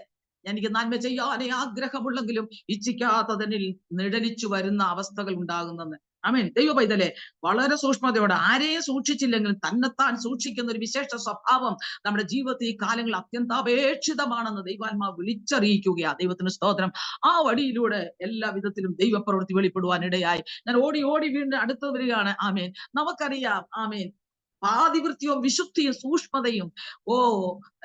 എനിക്ക് നന്മ ചെയ്യാനേ ആഗ്രഹമുള്ളെങ്കിലും ഇച്ഛിക്കാത്തതിനിൽ നിഴലിച്ചു വരുന്ന അവസ്ഥകൾ ഉണ്ടാകുന്നെന്ന്. ആമേൻ. ദൈവ പൈതലെ, വളരെ സൂക്ഷ്മതയോടെ ആരെയും സൂക്ഷിച്ചില്ലെങ്കിലും തന്നെത്താൻ സൂക്ഷിക്കുന്ന ഒരു വിശേഷ സ്വഭാവം നമ്മുടെ ജീവിതത്തിൽ ഈ കാലങ്ങളിൽ അത്യന്താപേക്ഷിതമാണെന്ന് ദൈവാത്മാവ് വിളിച്ചറിയിക്കുകയാ. ദൈവത്തിന് സ്തോത്രം. ആ വഴിയിലൂടെ എല്ലാ വിധത്തിലും ദൈവപ്രവൃത്തി വെളിപ്പെടുവാൻ ഇടയായി. ഞാൻ ഓടി വീണ്ടും അടുത്ത് വരികയാണ്. ആമേൻ. നമുക്കറിയാം, ആമേൻ, പാതിവൃത്യവും വിശുദ്ധിയും സൂക്ഷ്മതയും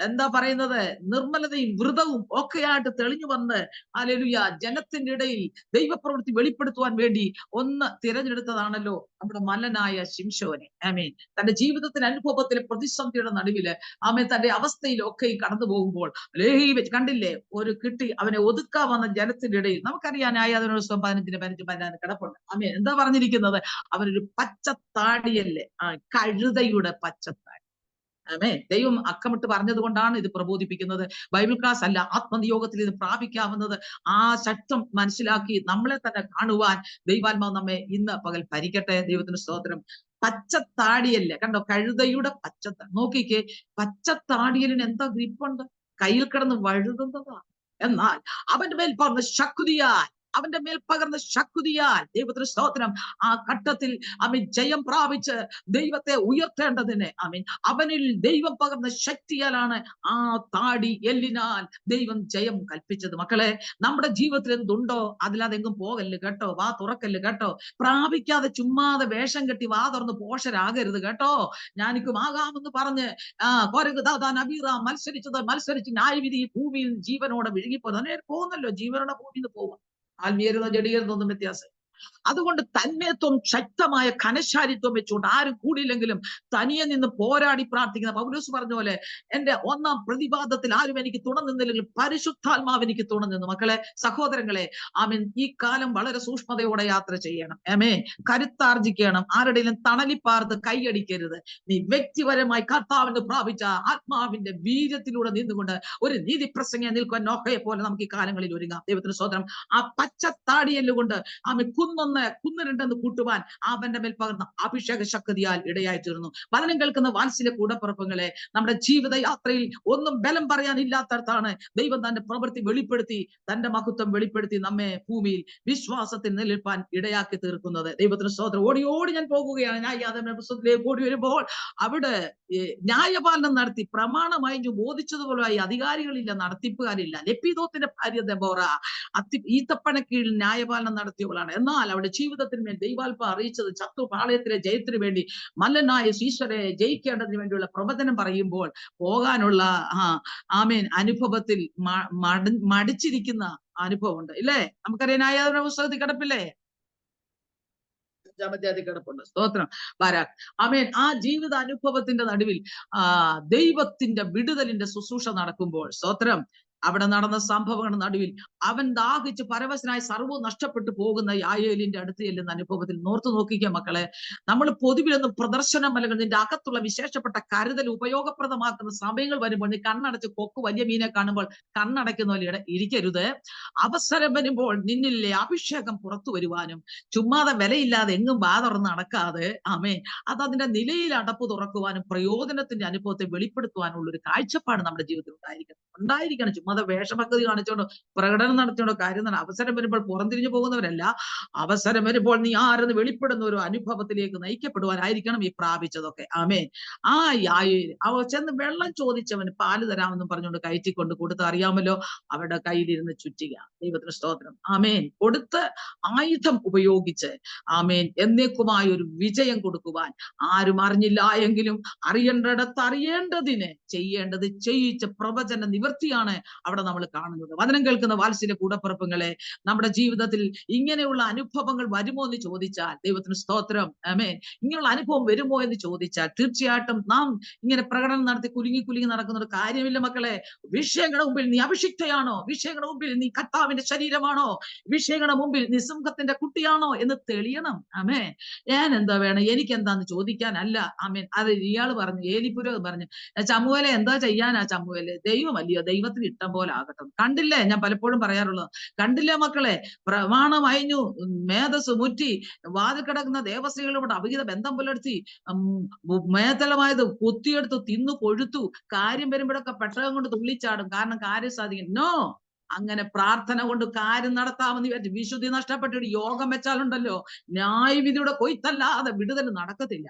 എന്താ പറയുന്നത്, നിർമ്മലതയും വ്രതവും ഒക്കെയായിട്ട് തെളിഞ്ഞു വന്ന് ഹല്ലേലൂയ ജനത്തിന്റെ ഇടയിൽ ദൈവപ്രവൃത്തി വെളിപ്പെടുത്തുവാൻ വേണ്ടി ഒന്ന് തിരഞ്ഞെടുത്തതാണല്ലോ നമ്മുടെ മല്ലനായ ശിംശോനെ. ആമേൻ. തന്റെ ജീവിതത്തിന്റെ അനുഭവത്തിലെ പ്രതിസന്ധിയുടെ നടുവില് ആമേൻ തന്റെ അവസ്ഥയിലൊക്കെ കടന്നു പോകുമ്പോൾ കണ്ടില്ലേ, ഒരു കിട്ടി അവനെ ഒതുക്കാൻ വന്ന ജനത്തിന്റെ ഇടയിൽ നമുക്കറിയാം ന്യായാധിപ 15 കിടപ്പുണ്ട്. ആമേൻ. എന്താ പറഞ്ഞിരിക്കുന്നത്? അവനൊരു പച്ചത്താടിയല്ലേ, കഴുതയുടെ പച്ചത്താടി. ആമേൻ. ദൈവം അക്കമിട്ട് പറഞ്ഞത് കൊണ്ടാണ് ഇത് പ്രബോധിപ്പിക്കുന്നത്. ബൈബിൾ ക്ലാസ് അല്ല, ആത്മനിയോഗത്തിൽ ഇത് പ്രാപിക്കാവുന്നത്. ആ ശക്തം മനസ്സിലാക്കി നമ്മളെ തന്നെ കാണുവാൻ ദൈവാത്മാവ് നമ്മെ ഇന്ന് പകൽ ഭരിക്കട്ടെ. ദൈവത്തിന് സ്തോത്രം. പച്ചത്താടിയല്ലേ, കണ്ടോ, കഴുതയുടെ പച്ചത്താടി. നോക്കിക്കേ, പച്ചത്താടിയലിന് എന്താ ഗ്രിപ്പുണ്ട്, കയ്യിൽ കിടന്ന് വഴുതുന്നതാ. എന്നാൽ അവന്റെ മേൽ പറഞ്ഞ ശക്തിയാൽ ദൈവത്തിന് സ്തോത്രം ആ ഘട്ടത്തിൽ അവൻ ജയം പ്രാപിച്ച് ദൈവത്തെ ഉയർത്തേണ്ടതിന് അവനിൽ ദൈവം പകർന്ന ശക്തിയാലാണ് ആ താടി എല്ലിനാൽ ദൈവം ജയം കൽപ്പിച്ചത്. മക്കളെ, നമ്മുടെ ജീവിതത്തിൽ എന്തുണ്ടോ അതിലതെങ്കും പോകല്ല് കേട്ടോ, വാ തുറക്കല്ല് കേട്ടോ. പ്രാപിക്കാതെ ചുമ്മാതെ വേഷം കെട്ടി വാ തുറന്ന് പോഷരാകരുത് കേട്ടോ. ഞാനിക്കും ആകാമെന്ന് പറഞ്ഞ് കോരക് ദാദാൻ അബീറാം മത്സരിച്ച് ന്യായവിധി ഭൂമിയിൽ ജീവനോടെ വിഴുങ്ങിപ്പോകുന്നത്. അങ്ങനെ പോകുന്നല്ലോ, ജീവനോടെ ഭൂമിയിൽ നിന്ന് പോവാം. ആത്മീയരുന്നോ ജഡീകരുന്നൊന്നും വ്യത്യാസം. അതുകൊണ്ട് തന്മയത്വം, ശക്തമായ ഘനശാലിത്വം വെച്ചുകൊണ്ട് ആരും കൂടിയില്ലെങ്കിലും തനിയെ നിന്ന് പോരാടി പ്രാർത്ഥിക്കുന്ന പൗലോസ് പറഞ്ഞ പോലെ, എന്റെ ഒന്നാം പ്രതിപാദത്തിൽ ആരും എനിക്ക് തുണ നിന്നില്ലെങ്കിൽ പരിശുദ്ധാത്മാവ് എനിക്ക് തുണ നിന്നു. മക്കളെ, സഹോദരങ്ങളെ, ആമേൻ, ഈ കാലം വളരെ സൂക്ഷ്മതയോടെ യാത്ര ചെയ്യണം. ആമേൻ. കരുത്താർജിക്കണം. ആരുടെയും തണലിപ്പാർത്ത് കൈയടിക്കരുത്. നീ വ്യക്തിപരമായി കർത്താവിന് പ്രാപിച്ച ആത്മാവിന്റെ വീര്യത്തിലൂടെ നിന്നുകൊണ്ട് ഒരു നീതി പ്രസംഗം നിൽക്കുവാൻ നോക്കയെ പോലെ നമുക്ക് ഈ കാലങ്ങളിൽ ഒരുങ്ങാം. ദൈവത്തിന് സ്തോത്രം. ആ പച്ചത്താടിയെല്ലുകൊണ്ട് കുന്ന് രണ്ടെന്ന് കൂട്ടുവാൻ അവന്റെ മേൽ പകർന്ന അഭിഷേക ശക്തിയാൽ ഇടയായി തീർന്നു. വചനം കേൾക്കുന്ന വാത്സല്യ കൂടപ്പിറപ്പുകളെ, നമ്മുടെ ജീവിത യാത്രയിൽ ഒന്നും ബലം പറയാനില്ലാത്തടത്താണ് ദൈവം തന്റെ പ്രവൃത്തി വെളിപ്പെടുത്തി, തന്റെ മഹത്വം വെളിപ്പെടുത്തി നമ്മെ ഭൂമിയിൽ വിശ്വാസത്തിൽ നിലനിൽപ്പാൻ ഇടയാക്കി തീർക്കുന്നത്. ദൈവത്തിന് സ്തോത്രം. ഓടി ഞാൻ പോകുകയാണ്. ന്യായാധിപന്റെ പുസ്തകത്തിലേക്ക് ഓടി വരുമ്പോൾ അവിടെ ന്യായപാലനം നടത്തി പ്രമാണമായി ബോധിച്ചതുപോലെയായി അധികാരികളില്ല, നടത്തിപ്പുകാരില്ല. ലെപ്പീദോത്തിന്റെ ഭാര്യ ദെബോറ ഈത്തപ്പന കീഴിൽ ന്യായപാലനം നടത്തിയവളാണ്. എന്നാൽ അവളുടെ ജീവിതത്തിന് ദൈവാൽപ്പം അറിയിച്ചത് പാളയത്തിലെ ജയത്തിന് വേണ്ടി മല്ലനായ ശീശ്വരെ ജയിക്കേണ്ടതിന് വേണ്ടിയുള്ള പ്രവചനം പറയുമ്പോൾ പോകാനുള്ള ആമേൻ അനുഭവത്തിൽ മടിച്ചിരിക്കുന്ന അനുഭവമുണ്ട് ഇല്ലേ? നമുക്കറിയാം ന്യായാധിപന്റെ പുസ്തകത്തിൽ കിടപ്പില്ലേ, കിടപ്പുണ്ട്. സ്തോത്രം. ബാരാക്ക്. ആമേൻ. ആ ജീവിത അനുഭവത്തിന്റെ നടുവിൽ ദൈവത്തിന്റെ വിടുതലിന്റെ ശുശ്രൂഷ നടക്കുമ്പോൾ, സ്തോത്രം, അവിടെ നടന്ന സംഭവങ്ങളുടെ നടുവിൽ അവൻ ദാഹിച്ച് പരവശനായി സർവ്വവും നഷ്ടപ്പെട്ടു പോകുന്ന യായേലിന്റെ അടുത്ത് ചെല്ലുന്ന അനുഭവത്തിൽ നോർത്തു നോക്കിക്കുക മക്കളെ. നമ്മൾ പൊതുവിലൊന്നും പ്രദർശനം അല്ലെങ്കിൽ നിന്റെ അകത്തുള്ള വിശേഷപ്പെട്ട കരുതൽ ഉപയോഗപ്രദമാക്കുന്ന സമയങ്ങൾ വരുമ്പോൾ നീ കണ്ണടച്ച് കൊക്ക് വലിയ മീനെ കാണുമ്പോൾ കണ്ണടയ്ക്കുന്ന പോലെ ഇരിക്കരുത്. അവസരം വരുമ്പോൾ നിന്നിലെ അഭിഷേകം പുറത്തു വരുവാനും ചുമ്മാതെ വിലയില്ലാതെ എങ്ങും വാ തുറന്ന് നടക്കാതെ അത് അതിന്റെ നിലയിൽ അടപ്പ് തുറക്കുവാനും പ്രയോജനത്തിന്റെ അനുഭവത്തെ വെളിപ്പെടുത്തുവാനുള്ള ഒരു കാഴ്ചപ്പാട് നമ്മുടെ ജീവിതത്തിൽ ഉണ്ടായിരിക്കണം. ചുമ്മാതെ വേഷഭക്തി കാണിച്ചോണ്ടോ പ്രകടനം നടത്തിയോണ്ടോ കാര്യം തന്നെ. അവസരം വരുമ്പോൾ പുറംതിരിഞ്ഞു പോകുന്നവരല്ല, അവസരം വരുമ്പോൾ നീ ആരെന്ന് വെളിപ്പെടുന്ന ഒരു അനുഭവത്തിലേക്ക് നയിക്കപ്പെടുവാനായിരിക്കണം ഈ പ്രാപിച്ചതൊക്കെ. ആ യായേൽ അവ ചെന്ന് വെള്ളം ചോദിച്ചവന് പാല് തരാമെന്നും പറഞ്ഞുകൊണ്ട് കയറ്റിക്കൊണ്ട് കൊടുത്ത് അറിയാമല്ലോ, അവരുടെ കയ്യിലിരുന്ന് ചുറ്റിക. ദൈവത്തിന് സ്തോത്രം. കൊടുത്ത് ആയുധം ഉപയോഗിച്ച് എന്നേക്കുമായ ഒരു വിജയം കൊടുക്കുവാൻ ആരും അറിഞ്ഞില്ല എങ്കിലും അറിയേണ്ടിടത്ത് അറിയേണ്ടതിന് ചെയ്യേണ്ടത് ചെയ്യിച്ച പ്രവചന നിവൃത്തിയാണ് അവിടെ നമ്മൾ കാണുന്നത്. വചനം കേൾക്കുന്ന വാത്സല്യ കൂടപ്പിറപ്പുകളെ, നമ്മുടെ ജീവിതത്തിൽ ഇങ്ങനെയുള്ള അനുഭവങ്ങൾ വരുമോ എന്ന് ചോദിച്ചാൽ ദൈവത്തിന് സ്തോത്രം. ഇങ്ങനെയുള്ള അനുഭവം വരുമോ എന്ന് ചോദിച്ചാൽ തീർച്ചയായിട്ടും നാം ഇങ്ങനെ പ്രകടനം നടത്തി കുലുങ്ങി നടക്കുന്ന ഒരു കാര്യമില്ല മക്കളെ. വിഷയങ്ങളുടെ മുമ്പിൽ നീ അഭിഷിക്തയാണോ? വിഷയങ്ങളുടെ മുമ്പിൽ നീ കർത്താവിന്റെ ശരീരമാണോ? വിഷയങ്ങളുടെ മുമ്പിൽ നീ സിംഹത്തിന്റെ കുട്ടിയാണോ എന്ന് തെളിയണം. ഞാൻ എന്താ വേണം, എനിക്ക് എന്താന്ന് ചോദിക്കാനല്ല. അത് ഇയാൾ പറഞ്ഞു, ഏലിപുരം പറഞ്ഞു, ചമുവേലെ എന്താ ചെയ്യാനാ ചമുവേലെ? ദൈവമല്ലയോ, ദൈവത്തിന് ഇഷ്ടം പോലെ ആകട്ടെ. കണ്ടില്ലേ, ഞാൻ പലപ്പോഴും പറയാറുള്ളത്, കണ്ടില്ലേ മക്കളെ, പ്രമാണം അയഞ്ഞു, മേധസ് മുറ്റി, വാതിൽ കിടക്കുന്ന ദേവസ്ത്രീകളോട് അവിഹിത ബന്ധം പുലർത്തി, മേത്തലമായത് കുത്തിയെടുത്തു തിന്നു കൊഴുത്തു, കാര്യം വരുമ്പോഴൊക്കെ പെട്ടകം കൊണ്ട് തുള്ളിച്ചാടും, കാരണം കാര്യം സാധിക്കും. നോ, അങ്ങനെ പ്രാർത്ഥന കൊണ്ട് കാര്യം നടത്താമെന്ന് വിചാരിച്ചു വിശുദ്ധി നഷ്ടപ്പെട്ടിട്ട് യോഗം വെച്ചാലുണ്ടല്ലോ ന്യായവിധിയുടെ കൊയ്ത്തല്ലാതെ വിടുതൽ നടക്കത്തില്ല.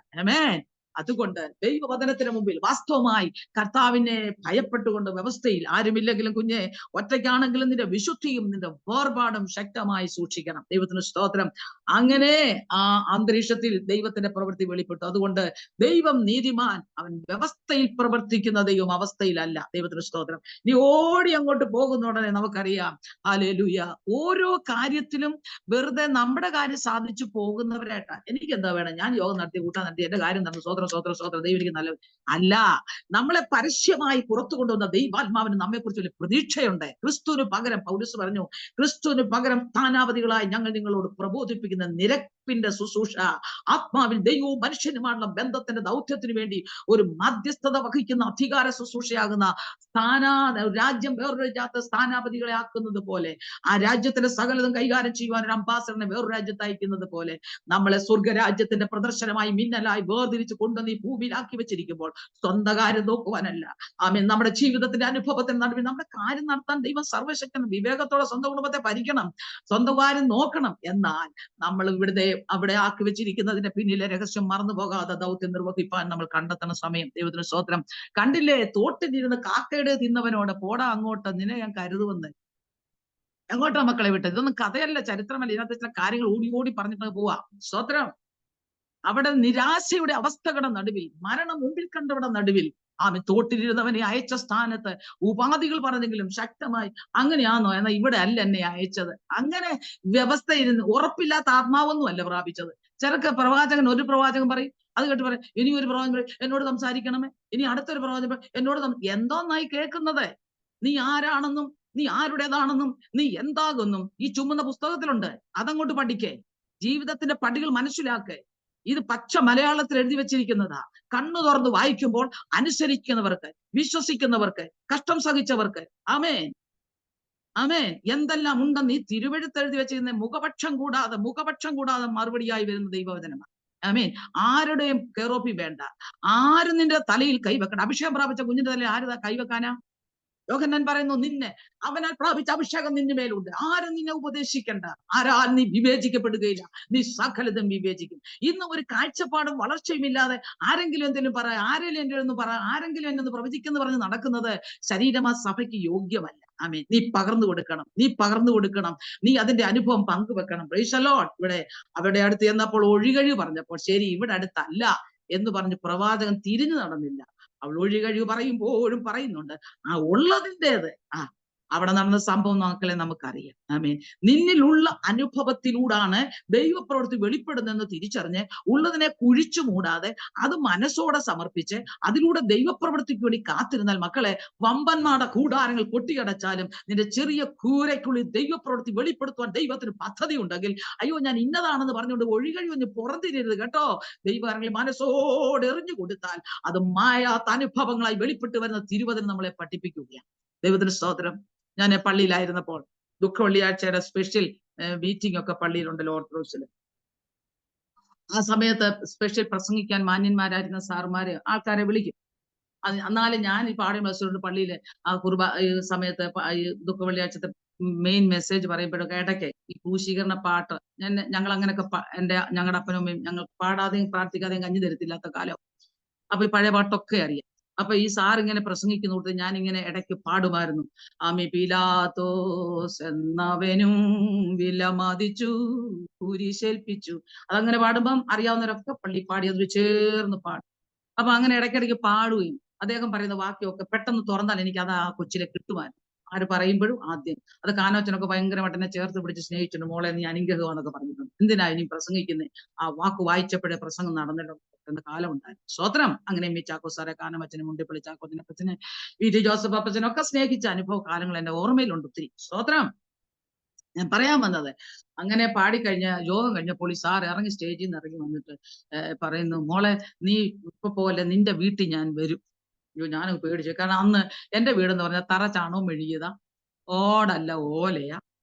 അതുകൊണ്ട് ദൈവവചനത്തിന് മുമ്പിൽ വാസ്തവമായി കർത്താവിനെ ഭയപ്പെട്ടുകൊണ്ട് വ്യവസ്ഥയിൽ ആരുമില്ലെങ്കിലും കുഞ്ഞെ ഒറ്റയ്ക്കാണെങ്കിലും നിന്റെ വിശുദ്ധിയും നിന്റെ വേർപാടും ശക്തമായി സൂക്ഷിക്കണം. ദൈവത്തിന് സ്തോത്രം. അങ്ങനെ ആ അന്തരീക്ഷത്തിൽ ദൈവത്തിന്റെ പ്രവൃത്തി വെളിപ്പെട്ടു. അതുകൊണ്ട് ദൈവം നീതിമാൻ, അവൻ വ്യവസ്ഥയിൽ പ്രവർത്തിക്കുന്ന ദൈവം അവസ്ഥയിലല്ല. ദൈവത്തിന് സ്തോത്രം. നീ ഓടി അങ്ങോട്ട് പോകുന്ന ഉടനെ നമുക്കറിയാം, ഹല്ലേലൂയ, ഓരോ കാര്യത്തിലും വെറുതെ നമ്മുടെ കാര്യം സാധിച്ചു പോകുന്നവരായിട്ടാണ്. എനിക്ക് എന്താ വേണം, ഞാൻ യോഗം നടത്തി കൂട്ടാൻ നടത്തി എന്റെ കാര്യം നടന്നു, സ്വതന്ത്രം ദൈവം എനിക്ക് നല്ലത് അല്ല. നമ്മളെ പരസ്യമായി പുറത്തു കൊണ്ടുവന്ന ദൈവാത്മാവിന് നമ്മെ കുറിച്ച് ഒരു പ്രതീക്ഷയുണ്ട്. ക്രിസ്തുവിന് പകരം പൗലോസ് പറഞ്ഞു, ക്രിസ്തുവിന് പകരം സ്ഥാനാപതികളായി ഞങ്ങൾ നിങ്ങളോട് പ്രബോധിപ്പിക്കുന്ന നിരപ്പിന്റെ ശുശ്രൂഷ, ആത്മാവിൽ ദൈവവും മനുഷ്യനുമായുള്ള ബന്ധത്തിന്റെ ദൗത്യത്തിന് വേണ്ടി ഒരു മധ്യസ്ഥത വഹിക്കുന്ന അധികാര ശുശ്രൂഷയാകുന്ന രാജ്യം വേറൊരു രാജ്യത്തെ സ്ഥാനാപതികളെ ആക്കുന്നത് പോലെ, ആ രാജ്യത്തിന്റെ സകലതും കൈകാര്യം ചെയ്യുവാൻ ഒരു അംബാസഡറിനെ വേറൊരു രാജ്യത്ത് അയക്കുന്നത് പോലെ നമ്മളെ സ്വർഗരാജ്യത്തിന്റെ പ്രദർശനമായി മിന്നലായി വേർതിരിച്ച് കൊണ്ടുവന്ന് ഈ ഭൂമിയിലാക്കി വെച്ചിരിക്കുമ്പോൾ സ്വന്തം കാര്യം നോക്കുവാനല്ല, നമ്മുടെ ജീവിതത്തിന്റെ അനുഭവത്തിന് നടുവിൽ നമ്മുടെ കാര്യം നടത്താൻ ദൈവം സർവശക്തൻ. വിവേകത്തോടെ സ്വന്തം കുടുംബത്തെ ഭരിക്കണം, സ്വന്തം കാര്യം നോക്കണം. എന്നാൽ നമ്മൾ അവിടെ ആക്കി വെച്ചിരിക്കുന്നതിന്റെ പിന്നിലെ രഹസ്യം മറന്നു പോകാതെ ദൗത്യം നിർവഹിപ്പാൻ നമ്മൾ കണ്ടെത്തണ സമയം. ദൈവത്തിന് സ്തോത്രം. കണ്ടില്ലേ, തോട്ടിലിരുന്ന് കാക്കയുടെ തിന്നവനോട് പോടാ അങ്ങോട്ട്, നിന്നെ ഞാൻ കരുതുവെന്ന്. എങ്ങോട്ടാ മക്കളെ വിട്ടത്? ഇതൊന്നും കഥയല്ല, ചരിത്രമല്ല. ഇതിനകത്ത് ചില കാര്യങ്ങൾ ഓടി പറഞ്ഞിട്ട് പോവാ. സ്തോത്രം. അവിടെ നിരാശയുടെ അവസ്ഥകളുടെ നടുവിൽ, മരണം മുമ്പിൽ കണ്ടവിടെ നടുവിൽ തോട്ടിലിരുന്നവനെ അയച്ച സ്ഥാനത്ത് ഉപാധികൾ പറഞ്ഞെങ്കിലും ശക്തമായി, അങ്ങനെയാണോ, എന്നാൽ ഇവിടെ അല്ല എന്നെ അയച്ചത്. അങ്ങനെ വ്യവസ്ഥ ഇരുന്ന് ഉറപ്പില്ലാത്ത ആത്മാവൊന്നും അല്ല പ്രാപിച്ചത്. ചിലക്ക് ഒരു പ്രവാചകൻ പറയും, അത് കേട്ട് പറയും, ഇനി ഒരു പ്രവാചകൻ പറയും എന്നോട് സംസാരിക്കണമേ, ഇനി അടുത്തൊരു പ്രവാചകൻ എന്നോട് എന്തോന്നായി കേൾക്കുന്നത്? നീ ആരാണെന്നും നീ ആരുടേതാണെന്നും നീ എന്താകുന്നും ഈ ചുമന്ന പുസ്തകത്തിലുണ്ട്. അതങ്ങോട്ട് പഠിക്കേ, ജീവിതത്തിന്റെ പടികൾ മനസ്സിലാക്കേ. ഇത് പച്ച മലയാളത്തിൽ എഴുതി വെച്ചിരിക്കുന്നതാ. കണ്ണു തുറന്ന് വായിക്കുമ്പോൾ അനുസരിക്കുന്നവർക്ക്, വിശ്വസിക്കുന്നവർക്ക്, കഷ്ടം സഹിച്ചവർക്ക് ആമേൻ എന്തെല്ലാം ഉണ്ടെന്ന് ഈ തിരുവെഴുത്ത് എഴുതി വെച്ചിരുന്ന മുഖപക്ഷം കൂടാതെ മറുപടിയായി വരുന്ന ദൈവവചനമാണ്. ആരുടെയും കെറോപ്പി വേണ്ട, ആരും നിന്റെ തലയിൽ കൈവെക്കണം. അഭിഷേകം പ്രാപിച്ച കുഞ്ഞിന്റെ തലയിൽ ആര് കൈവെക്കാനാ? യോഹന്നാൻ പറയുന്നു, നിന്നെ അവനാൽ പ്രാപിച്ച അഭിഷേകം നിന്റെ മേലുണ്ട്, ആരും നിന്നെ ഉപദേശിക്കണ്ട, ആരാൽ നീ വിവേചിക്കപ്പെടുകയില്ല, നീ സകലതും വിവേചിക്കും. ഇന്ന് ഒരു കാഴ്ചപ്പാടും വളർച്ചയും ഇല്ലാതെ ആരെങ്കിലും എന്തെങ്കിലും ആരെങ്കിലും എന്നൊന്ന് പ്രവചിക്കുന്നു പറഞ്ഞ് നടക്കുന്നത് ശരീരമാ സഭയ്ക്ക് യോഗ്യമല്ല. നീ പകർന്നു കൊടുക്കണം, നീ അതിന്റെ അനുഭവം പങ്കുവെക്കണം. Price the Lord. ഇവിടെ അവരുടെ അടുത്ത് ചെന്നപ്പോൾ ഒഴികഴിവ് പറഞ്ഞപ്പോൾ, ശരി ഇവിടെ അടുത്തല്ല എന്ന് പറഞ്ഞ് പ്രവാചകൻ തിരിഞ്ഞു നടന്നില്ല. അവൾ ഒഴികഴിവ് പറയുമ്പോഴും പറയുന്നുണ്ട്, ആ ഉള്ളതിൻ്റെത് അവിടെ നടന്ന സംഭവം മക്കളെ നമുക്കറിയാം. ആമേൻ. നിന്നിലുള്ള അനുഭവത്തിലൂടാണ് ദൈവപ്രവൃത്തി വെളിപ്പെടുന്നെന്ന് തിരിച്ചറിഞ്ഞ് ഉള്ളതിനെ കുഴിച്ചു മൂടാതെ അത് മനസ്സോടെ സമർപ്പിച്ച് അതിലൂടെ ദൈവപ്രവൃത്തിക്ക് വേണ്ടി കാത്തിരുന്നാൽ മക്കളെ, വമ്പന്മാരുടെ കൂടാരങ്ങൾ കൊട്ടിയടച്ചാലും നിന്റെ ചെറിയ കൂരയ്ക്കുള്ളിൽ ദൈവപ്രവൃത്തി വെളിപ്പെടുത്തുവാൻ ദൈവത്തിന് പദ്ധതി ഉണ്ടെങ്കിൽ, അയ്യോ ഞാൻ ഇന്നതാണെന്ന് പറഞ്ഞുകൊണ്ട് ഒഴികഴിഞ്ഞ് പുറത്തിരരുത് കേട്ടോ. ദൈവകരങ്ങളിൽ മനസ്സോടെ എറിഞ്ഞു കൊടുത്താൽ അത് മായാത്ത അനുഭവങ്ങളായി വെളിപ്പെട്ട് വരുന്ന തിരുവചനം നമ്മളെ പഠിപ്പിക്കുകയാണ്. ദൈവത്തിന് സ്തോത്രം. ഞാൻ പള്ളിയിലായിരുന്നപ്പോൾ ദുഃഖ വെള്ളിയാഴ്ചയുടെ സ്പെഷ്യൽ മീറ്റിംഗ് ഒക്കെ പള്ളിയിലുണ്ടല്ലോ ഓർത്തഡോക്സിൽ. ആ സമയത്ത് സ്പെഷ്യൽ പ്രസംഗിക്കാൻ മാന്യന്മാരായിരുന്ന സാറുമാര് ആൾക്കാരെ വിളിക്കും. എന്നാലും ഞാൻ ഈ പാടി മത്സരമുണ്ട് പള്ളിയില് ആ സമയത്ത് ഈ ദുഃഖ വെള്ളിയാഴ്ചത്തെ മെയിൻ മെസ്സേജ് പറയുമ്പോഴൊക്കെ ഇടയ്ക്ക് ഈ ക്രൂശീകരണ പാട്ട് ഞങ്ങൾ അങ്ങനെയൊക്കെ ഞങ്ങളുടെ അപ്പനും അമ്മയും ഞങ്ങൾ പാടാതെയും പ്രാർത്ഥിക്കാതെയും കഞ്ഞി തരത്തില്ലാത്ത കാലം. അപ്പൊ ഈ പഴയ പാട്ടൊക്കെ അറിയാം. അപ്പൊ ഈ സാർ ഇങ്ങനെ പ്രസംഗിക്കുന്നോട്ട് ഞാൻ ഇങ്ങനെ ഇടയ്ക്ക് പാടുമായിരുന്നു. ആമി പീലാത്തോസ് എന്നവനും വിലമതിച്ചു കുരിശേൽപ്പിച്ചു. അതങ്ങനെ പാടുമ്പം അറിയാവുന്നവരൊക്കെ പള്ളി പാടി അതിൽ ചേർന്ന് പാടും. അപ്പൊ അങ്ങനെ ഇടയ്ക്കിടയ്ക്ക് പാടുകയും അദ്ദേഹം പറയുന്ന വാക്യമൊക്കെ പെട്ടെന്ന് തുറന്നാൽ എനിക്ക് അത് ആ കൊച്ചിലെ കിട്ടുമായിരുന്നു. ആര് പറയുമ്പോഴും ആദ്യം അത് കാനോച്ചനൊക്കെ ഭയങ്കരമായിട്ട് എന്നെ ചേർത്ത് പിടിച്ച് സ്നേഹിച്ചിട്ടുണ്ട്. മോളെ നീ അനുഗ്രഹമാണെന്നൊക്കെ പറഞ്ഞിട്ടുണ്ട്. എന്തിനാ ഇനി പ്രസംഗിക്കുന്നത്? ആ വാക്ക് വായിച്ചപ്പോഴേ പ്രസംഗം നടന്നിട്ടുണ്ടോ എന്ന കാലം ഉണ്ടായിരുന്നു. സ്വത്രം. അങ്ങനെ എം വി ചാക്കോ സാറെ, കാനമച്ചനെ, മുണ്ടിപ്പള്ളി ചാക്കോച്ചനപ്പച്ചനെ, വി ടി ജോസഫ് അപ്പച്ചനൊക്കെ സ്നേഹിച്ച അനുഭവ കാലങ്ങൾ എന്റെ ഓർമ്മയിലുണ്ട് ഒത്തിരി. സ്വത്രം. ഞാൻ പറയാൻ വന്നത്, അങ്ങനെ പാടിക്കഴിഞ്ഞ യോഗം കഴിഞ്ഞപ്പോൾ ഈ സാർ ഇറങ്ങി സ്റ്റേജിൽ നിന്ന് ഇറങ്ങി വന്നിട്ട് പറയുന്നു, മോളെ നീ ഇപ്പൊ പോലെ നിന്റെ വീട്ടിൽ ഞാൻ വരും. അയ്യോ ഞാനങ്ങ് പേടിച്ചു. കാരണം അന്ന് എന്റെ വീടെന്ന് പറഞ്ഞാൽ തറ ചാണവും മെഴുകിയതാ, ഓടല്ല ഓലയാ.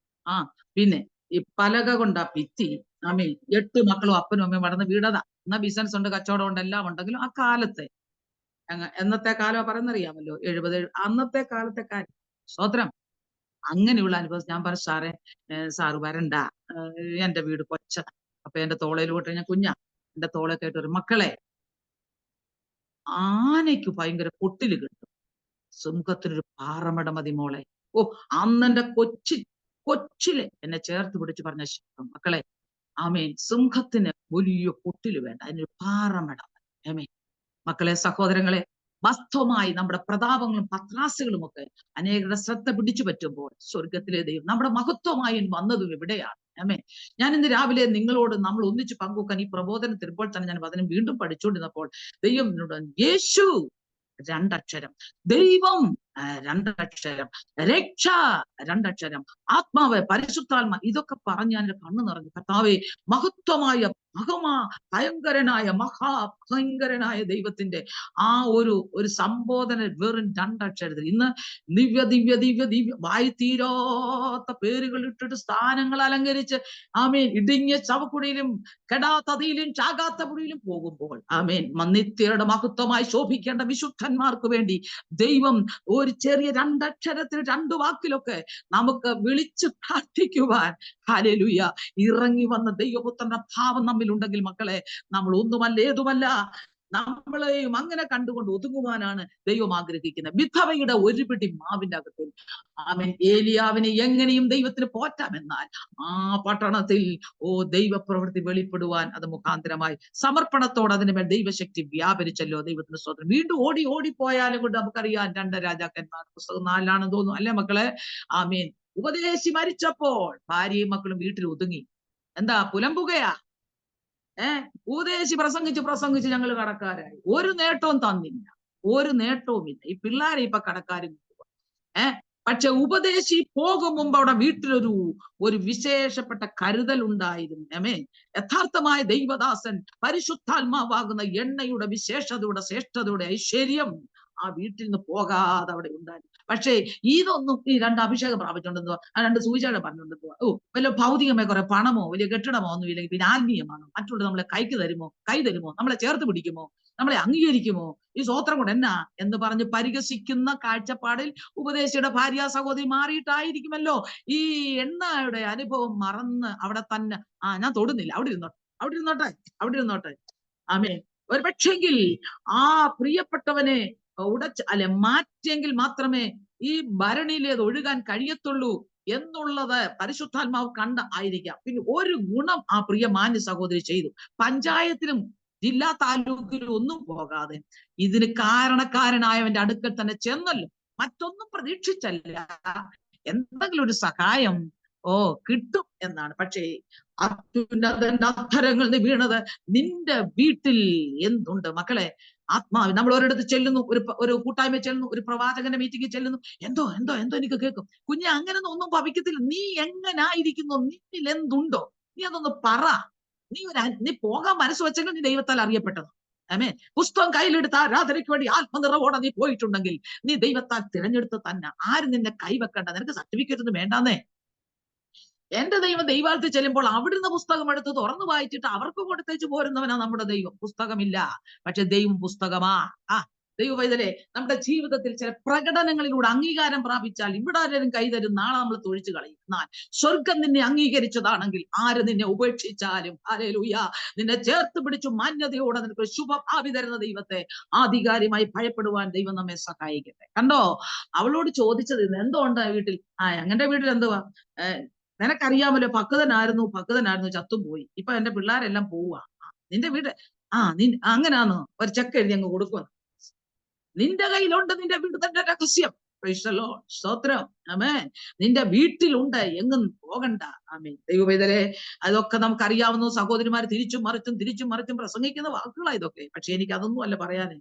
ആ പിന്നെ ഈ പലക കൊണ്ടാ ഭിത്തി. ആമേ 8 മക്കളും അപ്പനും അമ്മയും വളർന്ന വീടതാ. എന്നാ ബിസിനസ് ഉണ്ട്, കച്ചവടം ഉണ്ട്, എല്ലാം ഉണ്ടെങ്കിലും ആ കാലത്തെ എന്നത്തെ കാലം പറയുന്നറിയാമല്ലോ, 70 അന്നത്തെ കാലത്തെ കാര്യം. സ്വത്രം. അങ്ങനെയുള്ള അനുഭവം ഞാൻ പറഞ്ഞു, സാറേ സാറ് വരണ്ട, എന്റെ വീട് കൊച്ചതാ. അപ്പൊ എന്റെ തോളയിലോട്ട് ഞാൻ കുഞ്ഞാ, എന്റെ തോളെ കേട്ട് ഒരു മക്കളെ, ആനയ്ക്ക് ഭയങ്കര പൊട്ടില് കിട്ടും, സിംഹത്തിനൊരു പാറമട മതി മോളെ. ഓ അന്നെന്റെ കൊച്ചില് എന്നെ ചേർത്ത് പിടിച്ച് പറഞ്ഞ ശബ്ദം, മക്കളെ ആമേൻ, സിംഹത്തിന് വലിയ പൊട്ടില് വേണ്ട, അതിനൊരു പാറമട മതി. ആമേൻ. മക്കളെ, സഹോദരങ്ങളെ, വാസ്തവമായി നമ്മുടെ പ്രതാപങ്ങളും പത്രാസുകളും ഒക്കെ അനേകരുടെ ശ്രദ്ധ പിടിച്ചു പറ്റുമ്പോൾ സ്വർഗത്തിലെ ദൈവം നമ്മുടെ മഹത്വമായി വന്നതും എവിടെയാണ്? ആമേൻ. ഞാൻ ഇന്ന് രാവിലെ നിങ്ങളോട് നമ്മൾ ഒന്നിച്ച് പങ്കുവെക്കാൻ ഈ പ്രബോധനം തരുമ്പോൾ തന്നെ ഞാൻ വചനം വീണ്ടും പഠിച്ചുകൊണ്ടിരുന്നപ്പോൾ ദൈവം എന്നോട്, യേശു 2 അക്ഷരം, ദൈവം 2 അക്ഷരം, രക്ഷ 2 അക്ഷരം, ആത്മാവ് പരിശുദ്ധാത്മ, ഇതൊക്കെ പറഞ്ഞ് ഞാൻ കണ്ണു നിറഞ്ഞു. കർത്താവേ, മഹത്വമായ ഭയങ്കരനായ ഭയങ്കരനായ ദൈവത്തിന്റെ ആ ഒരു സംബോധന വെറും 2 അക്ഷരത്തിൽ. ഇന്ന് ദിവ്യ ദിവ്യ ദിവ്യ ദിവ്യ വായി തീരാത്ത പേരുകൾ ഇട്ടിട്ട് സ്ഥാനങ്ങൾ അലങ്കരിച്ച് ആമേൻ ഇടുങ്ങിയ ചവക്കുടിയിലും കെടാത്തതിയിലും ചാകാത്ത പുടിയിലും പോകുമ്പോൾ ആമേൻ നിത്യരുടെ മഹത്വമായി ശോഭിക്കേണ്ട വിശുദ്ധന്മാർക്ക് വേണ്ടി ദൈവം ഒരു ചെറിയ 2 അക്ഷരത്തിൽ 2 വാക്കിലൊക്കെ നമുക്ക് വിളിച്ച് പ്രാർത്ഥിക്കുവാൻ ഹല്ലേലൂയ ഇറങ്ങി വന്ന ദൈവപുത്രന്റെ ഭാവം നമ്മിലുണ്ടെങ്കിൽ മക്കളെ, നമ്മൾ ഒന്നുമല്ല ഏതുമല്ല, നമ്മളെയും അങ്ങനെ കണ്ടുകൊണ്ട് ഒതുങ്ങുവാനാണ് ദൈവം ആഗ്രഹിക്കുന്നത്. വിധവയുടെ ഒരു പിടി മാവിന്റെ അകത്തിൽ ആമേൻ ഏലിയാവിനെ എങ്ങനെയും ദൈവത്തിന് പോറ്റാമെന്നാൽ ആ പട്ടണത്തിൽ ദൈവപ്രവൃത്തി വെളിപ്പെടുവാൻ അത് മുഖാന്തരമായി സമർപ്പണത്തോടെ അതിനുമേൽ ദൈവശക്തി വ്യാപരിച്ചല്ലോ. ദൈവത്തിന് സ്തോത്രം. വീണ്ടും ഓടിപ്പോയാലും കൊണ്ട് നമുക്കറിയാം 2 രാജാക്കന്മാർ പുസ്തകം 4 തോന്നുന്നു, അല്ലേ മക്കളെ? ആമേൻ. ഉപദേശി മരിച്ചപ്പോൾ ഭാര്യയും മക്കളും വീട്ടിൽ ഒതുങ്ങി. എന്താ പുലമ്പുകയാ? ഉപദേശി പ്രസംഗിച്ച് ഞങ്ങൾ കടക്കാരായി. ഒരു നേട്ടവും തന്നില്ല, ഒരു നേട്ടവുമില്ല. ഈ പിള്ളേരെ ഇപ്പൊ കടക്കാരും. പക്ഷെ ഉപദേശി പോകും മുമ്പ് അവിടെ വീട്ടിലൊരു വിശേഷപ്പെട്ട കരുതൽ ഉണ്ടായിരുന്നു. ആമേൻ. യഥാർത്ഥമായ ദൈവദാസൻ പരിശുദ്ധാത്മാവാകുന്ന എണ്ണയുടെ വിശേഷതയുടെ ശ്രേഷ്ഠതയുടെ ഐശ്വര്യം ആ വീട്ടിൽ നിന്ന് പോകാതെ അവിടെ ഉണ്ടായിരുന്നു. പക്ഷേ ഇതൊന്നും ഈ 2 അഭിഷേകം പ്രാപിച്ചോണ്ടെന്നോ 2 സുവിശേഷം പറഞ്ഞുകൊണ്ടെന്നോ വല്ല ഭൗതികമായ കുറെ പണമോ വലിയ കെട്ടിടമോ ഒന്നും ഇല്ലെങ്കിൽ പിന്നെ ആത്മീയമാണോ? മറ്റുള്ള നമ്മളെ കൈ തരുമോ? നമ്മളെ ചേർത്ത് പിടിക്കുമോ? നമ്മളെ അംഗീകരിക്കുമോ? ഈ സ്വത്രം കൊണ്ട് എന്നാ എന്ന് പറഞ്ഞ് പരിഹസിക്കുന്ന കാഴ്ചപ്പാടിൽ ഉപദേശിയുടെ ഭാര്യ സഹോദരി മാറിയിട്ടായിരിക്കുമല്ലോ ഈ എണ്ണയുടെ അനുഭവം മറന്ന് അവിടെ തന്നെ ഞാൻ തൊടുന്നില്ല, അവിടെ ഇരുന്നോട്ടെ. ആമേൻ. ഒരു പക്ഷെങ്കിൽ ആ പ്രിയപ്പെട്ടവനെ മാറ്റിയെങ്കിൽ മാത്രമേ ഈ ഭരണിയിലേത് ഒഴുകാൻ കഴിയത്തുള്ളൂ എന്നുള്ളത് പരിശുദ്ധാത്മാവ് കണ്ട ആയിരിക്കാം. പിന്നെ ഒരു ഗുണം ആ പ്രിയ മാന്യ സഹോദരി ചെയ്തു. പഞ്ചായത്തിലും ജില്ലാ താലൂക്കിലും ഒന്നും പോകാതെ ഇതിന് കാരണക്കാരനായവന്റെ അടുക്കൽ തന്നെ ചെന്നല്ലോ. മറ്റൊന്നും പ്രതീക്ഷിച്ചല്ല, എന്തെങ്കിലും ഒരു സഹായം കിട്ടും എന്നാണ്. പക്ഷേ അത്യുന്നതന്റെ അധരങ്ങളിൽ നിന്ന് വീണത് നിന്റെ വീട്ടിൽ എന്തുണ്ട് മക്കളെ? ആത്മാവ്. നമ്മൾ ഒരിടത്ത് ചെല്ലുന്നു, ഒരു കൂട്ടായ്മ ചെല്ലുന്നു, ഒരു പ്രവാചകന്റെ മീറ്റിംഗിൽ ചെല്ലുന്നു, എന്തോ എന്തോ എന്തോ എനിക്ക് കേൾക്കും. കുഞ്ഞെ, അങ്ങനെ ഒന്നും ഭവിക്കത്തില്ല. നീ എങ്ങനായിരിക്കുന്നു, നിന്നിൽ എന്തുണ്ടോ, നീ അതൊന്ന് പറ. നീ പോകാൻ മനസ്സ് വെച്ചെങ്കിൽ നീ ദൈവത്താൽ അറിയപ്പെട്ടത്. ആമേൻ. പുസ്തകം കയ്യിലെടുത്ത് ആരാധനയ്ക്ക് വേണ്ടി ആത്മനിറവോടെ നീ പോയിട്ടുണ്ടെങ്കിൽ നീ ദൈവത്താൽ തിരഞ്ഞെടുത്ത് തന്നെ. ആരും നിന്നെ കൈവെക്കണ്ട. നിനക്ക് സർട്ടിഫിക്കറ്റ് ഒന്നും വേണ്ടാന്നേ. എന്റെ ദൈവം ദൈവാലയത്തിൽ ചെല്ലുമ്പോൾ അവിടുന്ന് പുസ്തകം എടുത്ത് തുറന്നു വായിച്ചിട്ട് അവർക്ക് കൊടുത്തേച്ച് പോരുന്നവനാ നമ്മുടെ ദൈവം. പുസ്തകമില്ല, പക്ഷെ ദൈവം പുസ്തകമാ. ദൈവവൈതലേ, നമ്മുടെ ജീവിതത്തിൽ ചില പ്രകടനങ്ങളിലൂടെ അംഗീകാരം പ്രാപിച്ചാൽ ഇവിടെ ആരും കൈതരും, നാളെ നമ്മൾ തൊഴിച്ചു കളയും. എന്നാൽ സ്വർഗം നിന്നെ അംഗീകരിച്ചതാണെങ്കിൽ ആര് നിന്നെ ഉപേക്ഷിച്ചാലും ഹല്ലേലൂയ, നിന്നെ ചേർത്ത് പിടിച്ചു മാന്യതയോടെ നിനക്ക് ശുഭഭാവി തരുന്ന ദൈവത്തെ ആധികാരികമായി ഭയപ്പെടുവാൻ ദൈവം നമ്മെ സഹായിക്കട്ടെ. കണ്ടോ, അവളോട് ചോദിച്ചത് എന്തുകൊണ്ട് വീട്ടിൽ? ഞങ്ങളുടെ വീട്ടിൽ എന്തുവാ? നിനക്കറിയാമല്ലോ, പക്വതനായിരുന്നു, ചത്തും പോയി. ഇപ്പൊ എന്റെ പിള്ളേരെല്ലാം പോവാ. നിന്റെ വീട് അങ്ങനാന്ന് ഒരു ചെക്ക് എഴുതി അങ്ങ് കൊടുക്കുക. നിന്റെ കയ്യിലുണ്ട് നിന്റെ വീട് തന്നെ രഹസ്യം. സ്തോത്രം. ആമേൻ. നിന്റെ വീട്ടിലുണ്ട്, എങ്ങും പോകണ്ട. ആമേൻ. ദൈവവേദരെ, അതൊക്കെ നമുക്കറിയാവുന്ന സഹോദരിമാർ തിരിച്ചും മറിച്ചും പ്രസംഗിക്കുന്ന വാക്കുകളാ ഇതൊക്കെ. പക്ഷെ എനിക്ക് അതൊന്നും അല്ല പറയാന്.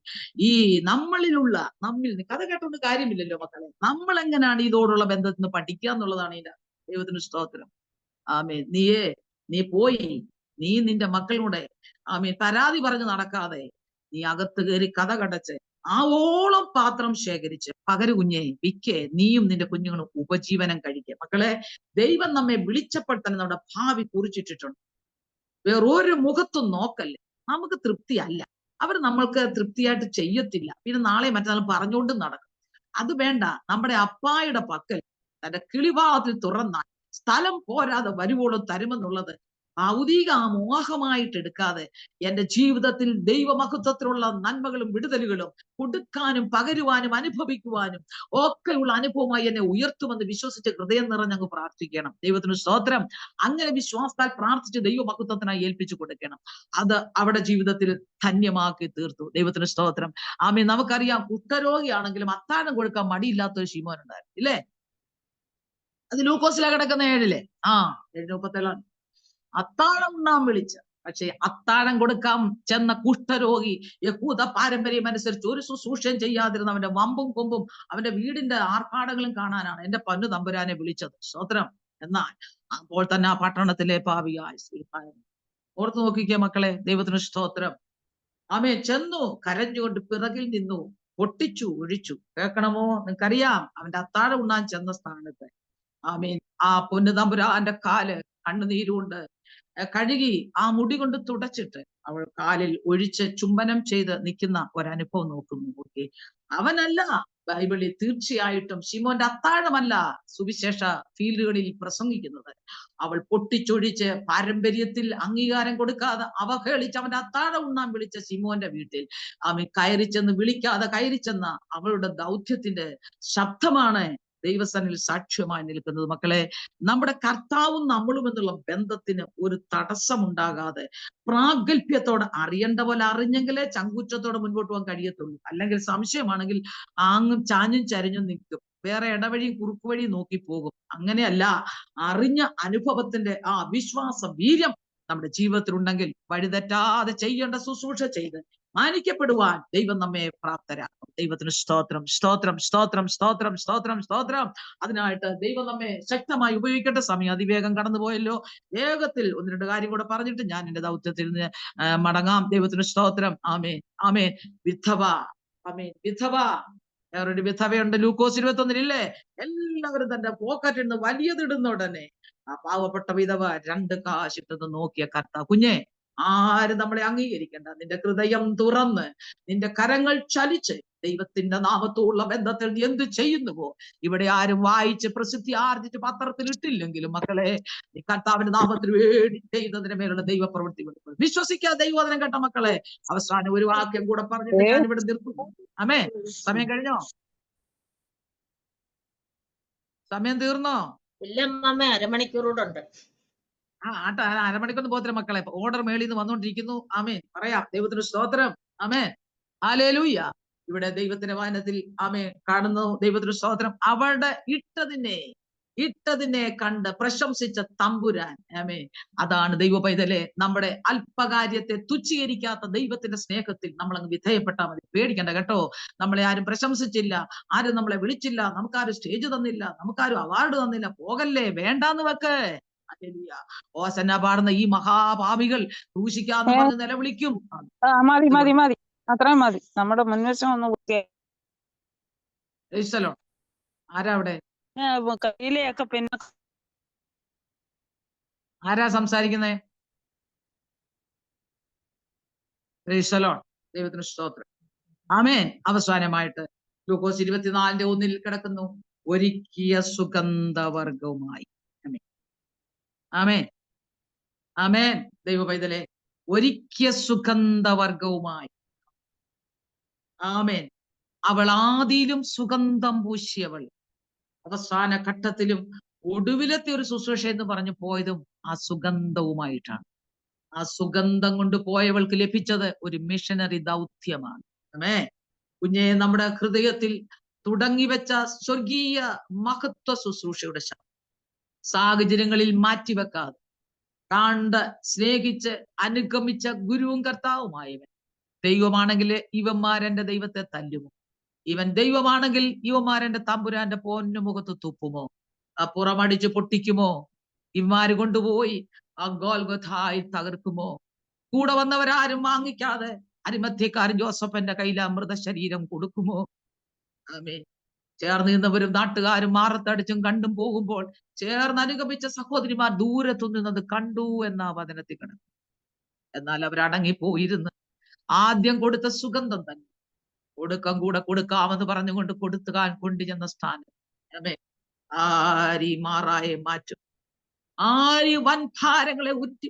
ഈ നമ്മിൽ കഥ കേട്ടോണ്ട് കാര്യമില്ലല്ലോ മക്കളെ. നമ്മൾ എങ്ങനെയാണ് ഇതോടുള്ള ബന്ധത്തിന് പഠിക്കുക എന്നുള്ളതാണ് ഇതിന്റെ. ദൈവത്തിന് സ്തോത്രം. ആമേൻ. നീ പോയി നിന്റെ മക്കളുടെ പരാതി പറഞ്ഞ് നടക്കാതെ നീ അകത്ത് കയറി കഥ കടച്ച് ആവോളം പാത്രം ശേഖരിച്ച് പകരു കുഞ്ഞെ വിൽക്കെ, നീയും നിന്റെ കുഞ്ഞുങ്ങളും ഉപജീവനം കഴിക്കുക. മക്കളെ, ദൈവം നമ്മെ വിളിച്ചപ്പോൾ തന്നെ നമ്മുടെ ഭാവി കുറിച്ചിട്ടിട്ടുണ്ട്. വേറൊരു മുഖത്തും നോക്കല്ലേ. നമുക്ക് തൃപ്തിയല്ല. അവർ നമ്മൾക്ക് തൃപ്തിയായിട്ട് ചെയ്യത്തില്ല. പിന്നെ നാളെ മറ്റന്നാൾ പറഞ്ഞുകൊണ്ടും നടക്കും. അത് വേണ്ട. നമ്മുടെ അപ്പായുടെ പക്കൽ തന്റെ കിളിവാതിൽ തുറന്നാൽ സ്ഥലം പോരാതെ വരുവോളം തരുമെന്നുള്ളത് ഭൗതിക മോഹമായിട്ട് എടുക്കാതെ എന്റെ ജീവിതത്തിൽ ദൈവമഹത്വത്തിലുള്ള നന്മകളും വിടുതലുകളും കൊടുക്കാനും പകരുവാനും അനുഭവിക്കുവാനും ഒക്കെയുള്ള അനുഭവമായി എന്നെ ഉയർത്തുമെന്ന് വിശ്വസിച്ച് ഹൃദയം നിറഞ്ഞങ്ങ് പ്രാർത്ഥിക്കണം. ദൈവത്തിന് സ്തോത്രം. അങ്ങനെ വിശ്വാസത്താൽ പ്രാർത്ഥിച്ച് ദൈവമഹത്വത്തിനായി ഏൽപ്പിച്ചു കൊടുക്കണം. അത് അവിടെ ജീവിതത്തിൽ ധന്യമാക്കി തീർത്തു. ദൈവത്തിന് സ്തോത്രം. ആമേൻ. നമുക്കറിയാം, കുഷ്ഠരോഗിയാണെങ്കിലും അത്താഴം കൊടുക്കാൻ മടിയില്ലാത്തൊരു ശിമോൻ ഉണ്ടായിരുന്നു, ഇല്ലേ? അത് ലൂക്കോസിലാ കിടക്കുന്ന 7 7:37 അത്താഴം ഉണ്ണാൻ വിളിച്ച. പക്ഷെ അത്താഴം കൊടുക്കാൻ ചെന്ന കുഷ്ഠരോഗി യഹൂദ പാരമ്പര്യം അനുസരിച്ച് ഒരു ശുശ്രൂഷയും ചെയ്യാതിരുന്ന അവന്റെ വമ്പും കൊമ്പും അവന്റെ വീടിന്റെ ആർഭാടങ്ങളും കാണാനാണ് എന്റെ പൊന്നു തമ്പുരാനെ വിളിച്ചത്. സ്തോത്രം. എന്നാൽ അപ്പോൾ തന്നെ ആ പട്ടണത്തിലെ പാപിയായ സ്ത്രീക്കാരൻ ഓർത്തു നോക്കിക്കേ മക്കളെ. ദൈവത്തിന് സ്തോത്രം. ആമേൻ. ചെന്നു കരഞ്ഞുകൊണ്ട് പിറകിൽ നിന്നു പൊട്ടിച്ചു ഒഴിച്ചു. കേൾക്കണമോ? നിങ്ങൾക്കറിയാം, അവന്റെ അത്താഴം ഉണ്ണാൻ ചെന്ന സ്ഥാനത്ത് ആമേൻ ആ പൊന്നു തമ്പുരാന്റെ കാല് കണ്ണുനീരുകൊണ്ട് കഴുകി ആ മുടി കൊണ്ട് തുടച്ചിട്ട് അവൾ കാലിൽ ഒഴിച്ച് ചുംബനം ചെയ്ത് നിൽക്കുന്ന ഒരനുഭവം നോക്കുന്നു. ഓക്കെ, അവനല്ല ബൈബിളിൽ തീർച്ചയായിട്ടും ശിമോന്റെ അത്താഴമല്ല സുവിശേഷ ഫീൽഡുകളിൽ പ്രസംഗിക്കുന്നത്. അവൾ പൊട്ടിച്ചൊഴിച്ച് പാരമ്പര്യത്തിൽ അംഗീകാരം കൊടുക്കാതെ അവഹേളിച്ച് അവന്റെ അത്താഴം ഉണ്ണാൻ വിളിച്ച ശിമോന്റെ വീട്ടിൽ കയറിച്ചെന്ന് വിളിക്കാതെ കയറിച്ചെന്ന അവളുടെ ദൗത്യത്തിന്റെ ശബ്ദമാണ് ദൈവസന്നിധിയിൽ സാക്ഷ്യമായി നിൽക്കുന്നത്. മക്കളെ, നമ്മുടെ കർത്താവും നമ്മളും എന്നുള്ള ബന്ധത്തിന് ഒരു തടസ്സമുണ്ടാകാതെ പ്രാഗൽഭ്യത്തോടെ അറിയേണ്ട പോലെ അറിഞ്ഞെങ്കിലേ ചങ്കൂറ്റത്തോടെ മുൻപോട്ട് പോകാൻ കഴിയത്തുള്ളൂ. അല്ലെങ്കിൽ സംശയമാണെങ്കിൽ ചാഞ്ഞും ചരിഞ്ഞും നിൽക്കും. വേറെ ഇടവഴിയും കുറുക്കു വഴിയും നോക്കി പോകും. അങ്ങനെയല്ല, അറിഞ്ഞ അനുഭവത്തിന്റെ ആ വിശ്വാസ വീര്യം നമ്മുടെ ജീവിതത്തിൽ ഉണ്ടെങ്കിൽ വഴിതെറ്റാതെ ചെയ്യേണ്ട ശുശ്രൂഷ ചെയ്ത് മാനിക്കപ്പെടുവാൻ ദൈവം നമ്മെ പ്രാപ്തരാക്കും. ദൈവത്തിന് സ്തോത്രം, സ്തോത്രം, സ്തോത്രം, സ്തോത്രം, സ്തോത്രം, സ്തോത്രം. അതിനായിട്ട് ദൈവം നമ്മെ ശക്തമായി ഉപയോഗിക്കേണ്ട സമയം അതിവേഗം കടന്നുപോയല്ലോ. വേഗത്തിൽ 1-2 കാര്യം കൂടെ പറഞ്ഞിട്ട് ഞാൻ എന്റെ ദൗത്യത്തിൽ നിന്ന് മടങ്ങാം. ദൈവത്തിന് സ്തോത്രം. ആമേൻ, ആമേൻ. വിധവ, ആമേൻ. വിധവ, വേറൊരു വിധവയുണ്ട് ലൂക്കോസ് 21-ല്ലേ? എല്ലാവരും തന്റെ പോക്കറ്റിൽ നിന്ന് വലിയതിടുന്ന ഉടനെ ആ പാവപ്പെട്ട വിധവ 2 കാശിട്ടത് നോക്കിയ കർത്താവ്, കുഞ്ഞെ, ആരും നമ്മളെ അംഗീകരിക്കണ്ട. നിന്റെ ഹൃദയം തുറന്ന് നിന്റെ കരങ്ങൾ ചലിച്ച് ദൈവത്തിന്റെ നാമത്തോടുള്ള ബന്ധത്തിൽ നീ എന്ത് ചെയ്യുന്നുവോ, ഇവിടെ ആരും വായിച്ച് പ്രസിദ്ധി ആർജിച്ച് പത്രത്തിൽ ഇട്ടില്ലെങ്കിലും മക്കളെ, നീ കർത്താവിന്റെ നാമത്തിൽ വേണ്ടി ചെയ്യുന്നതിന് മേലുള്ള ദൈവപ്രവൃത്തി വിശ്വസിക്കാതെ ദൈവവചനം കേട്ട മക്കളെ, അവസാനം ഒരു വാക്യം കൂടെ പറഞ്ഞിട്ട് ഞാൻ ഇവിടെ നിർത്തുന്നു. ആമേ. സമയം കഴിഞ്ഞോ? സമയം തീർന്നോ? ഇല്ല അമ്മേ, അരമണിക്കൂറൂടുണ്ട്. അരമണിക്കൊന്നും പോത്തില്ല മക്കളെ. ഓർഡർ മേളിൽ നിന്ന് വന്നുകൊണ്ടിരിക്കുന്നു. ആമേൻ. പറയാം. ദൈവത്തിന് സ്തോത്രം. ആമേൻ. ഹല്ലേലൂയ. ഇവിടെ ദൈവത്തിന്റെ വചനത്തിൽ ആമേൻ കാണുന്നു. ദൈവത്തിന് സ്തോത്രം. അവളുടെ ഇട്ടതിനെ ഇട്ടതിനെ കണ്ട് പ്രശംസിച്ച തമ്പുരാൻ. ആമേൻ. അതാണ് ദൈവ പൈതലെ, നമ്മുടെ അല്പകാര്യത്തെ തുച്ഛീകരിക്കാത്ത ദൈവത്തിന്റെ സ്നേഹത്തിൽ നമ്മൾ അങ്ങ് വിധേയപ്പെട്ടാൽ മതി. പേടിക്കണ്ട കേട്ടോ. നമ്മളെ ആരും പ്രശംസിച്ചില്ല, ആരും നമ്മളെ വിളിച്ചില്ല, നമുക്കാരും സ്റ്റേജ് തന്നില്ല, നമുക്കാരും അവാർഡ് തന്നില്ല. പോകല്ലേ, വേണ്ടാന്ന് വെക്ക്. ഹല്ലേലൂയ. ഓസന്ന പാടുന്ന ഈ മഹാപാപികൾ ക്രൂശിക്കാന്ന് പറഞ്ഞ് നിലവിളിക്കും. മതി മതി അതുകൊണ്ട് മതി, അത്രയും മതി. നമ്മുടെ മുൻവശം ഒന്ന് വൃത്തിയായി. Price the Lord. ആരാ അവിടെ? കയ്യിലെയൊക്കെ പിന്നെ ആരാ സംസാരിക്കുന്നേ? Price the Lord. ദൈവത്തിന് സ്തോത്രം. ആമേൻ. അവസാനമായിട്ട് ലൂക്കോസ് 24:1 കിടക്കുന്നു, ഒരുക്കിയ സുഗന്ധവർഗവുമായി. ആമേൻ. ആമേൻ. ആമേൻ. ദൈവ പൈതലെ, ഒരുക്കിയ സുഗന്ധവർഗവുമായി. ആമേൻ. അവൾ ആദിയിലും സുഗന്ധം പൂശിയവൾ, അവസാന ഘട്ടത്തിലും ഒടുവിലത്തെ ഒരു ശുശ്രൂഷ എന്ന് പറഞ്ഞു പോയതും ആ സുഗന്ധവുമായിട്ടാണ്. ആ സുഗന്ധം കൊണ്ട് പോയവൾക്ക് ലഭിച്ചത് ഒരു മിഷനറി ദൗത്യമാണ്. ആമേ. കുഞ്ഞെ, നമ്മുടെ ഹൃദയത്തിൽ തുടങ്ങിവെച്ച സ്വർഗീയ മഹത്വ ശുശ്രൂഷയുടെ സാഹചര്യങ്ങളിൽ മാറ്റിവെക്കാതെ കണ്ട് സ്നേഹിച്ച് അനുഗമിച്ച ഗുരുവും കർത്താവുമായവൻ ദൈവമാണെങ്കിൽ ഇവന്മാരെന്റെ ദൈവത്തെ തല്ലുമോ? ഇവൻ ദൈവമാണെങ്കിൽ ഇവന്മാരെന്റെ തമ്പുരാന്റെ പൊന്നുമുഖത്ത് തുപ്പുമോ? പുറമടിച്ച് പൊട്ടിക്കുമോ? ഇവന്മാര് കൊണ്ടുപോയി ആ ഗോൽഗൊഥായിൽ തകർക്കുമോ? കൂടെ വന്നവരാരും വാങ്ങിക്കാതെ അരിമത്യക്കാരൻ ജോസഫന്റെ കയ്യിൽ മൃതശരീരം കൊടുക്കുമോ? ആമേൻ. ചേർന്ന് നിന്നവരും നാട്ടുകാരും മാറത്തടിച്ചും കണ്ടും പോകുമ്പോൾ ചേർന്ന് അനുഗമിച്ച സഹോദരിമാർ ദൂരത്തു നിന്നത് കണ്ടു എന്ന വചനത്തിൽ കിടന്നു. എന്നാൽ അവരടങ്ങിപ്പോയിരുന്ന് ആദ്യം കൊടുത്ത സുഗന്ധം തന്നെ കൊടുക്കം കൂടെ കൊടുക്കാമെന്ന് പറഞ്ഞുകൊണ്ട് കൊടുത്തുകാൻ കൊണ്ടുചെന്ന സ്ഥാനം. ആമേൻ. ആരി മാറായെ മാറ്റും, ആരി വൻഭാരങ്ങളെ ഉറ്റി.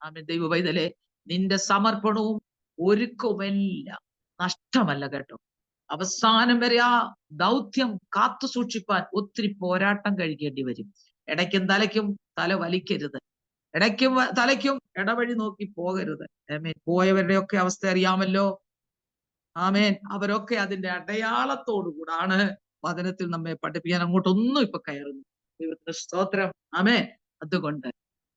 ആമേൻ. ദൈവ പൈതലെ, നിന്റെ സമർപ്പണവും ഒരുക്കവുമെല്ലാം നഷ്ടമല്ല കേട്ടോ. അവസാനം വരെ ആ ദൗത്യം കാത്തു സൂക്ഷിപ്പാൻ ഒത്തിരി പോരാട്ടം കഴിക്കേണ്ടി വരും. ഇടയ്ക്കും തലയ്ക്കും തല വലിക്കരുത്, ഇടയ്ക്കും തലയ്ക്കും ഇടവഴി നോക്കി പോകരുത്. ആമേൻ. പോയവരുടെയൊക്കെ അവസ്ഥ അറിയാമല്ലോ. ആമേൻ. അവരൊക്കെ അതിന്റെ അടയാളത്തോടുകൂടാണ് വചനത്തിൽ നമ്മെ പഠിപ്പിക്കാൻ അങ്ങോട്ടൊന്നും ഇപ്പൊ കയറുന്നു. ദൈവത്തിന്റെ സ്തോത്രം. ആമേൻ. അതുകൊണ്ട്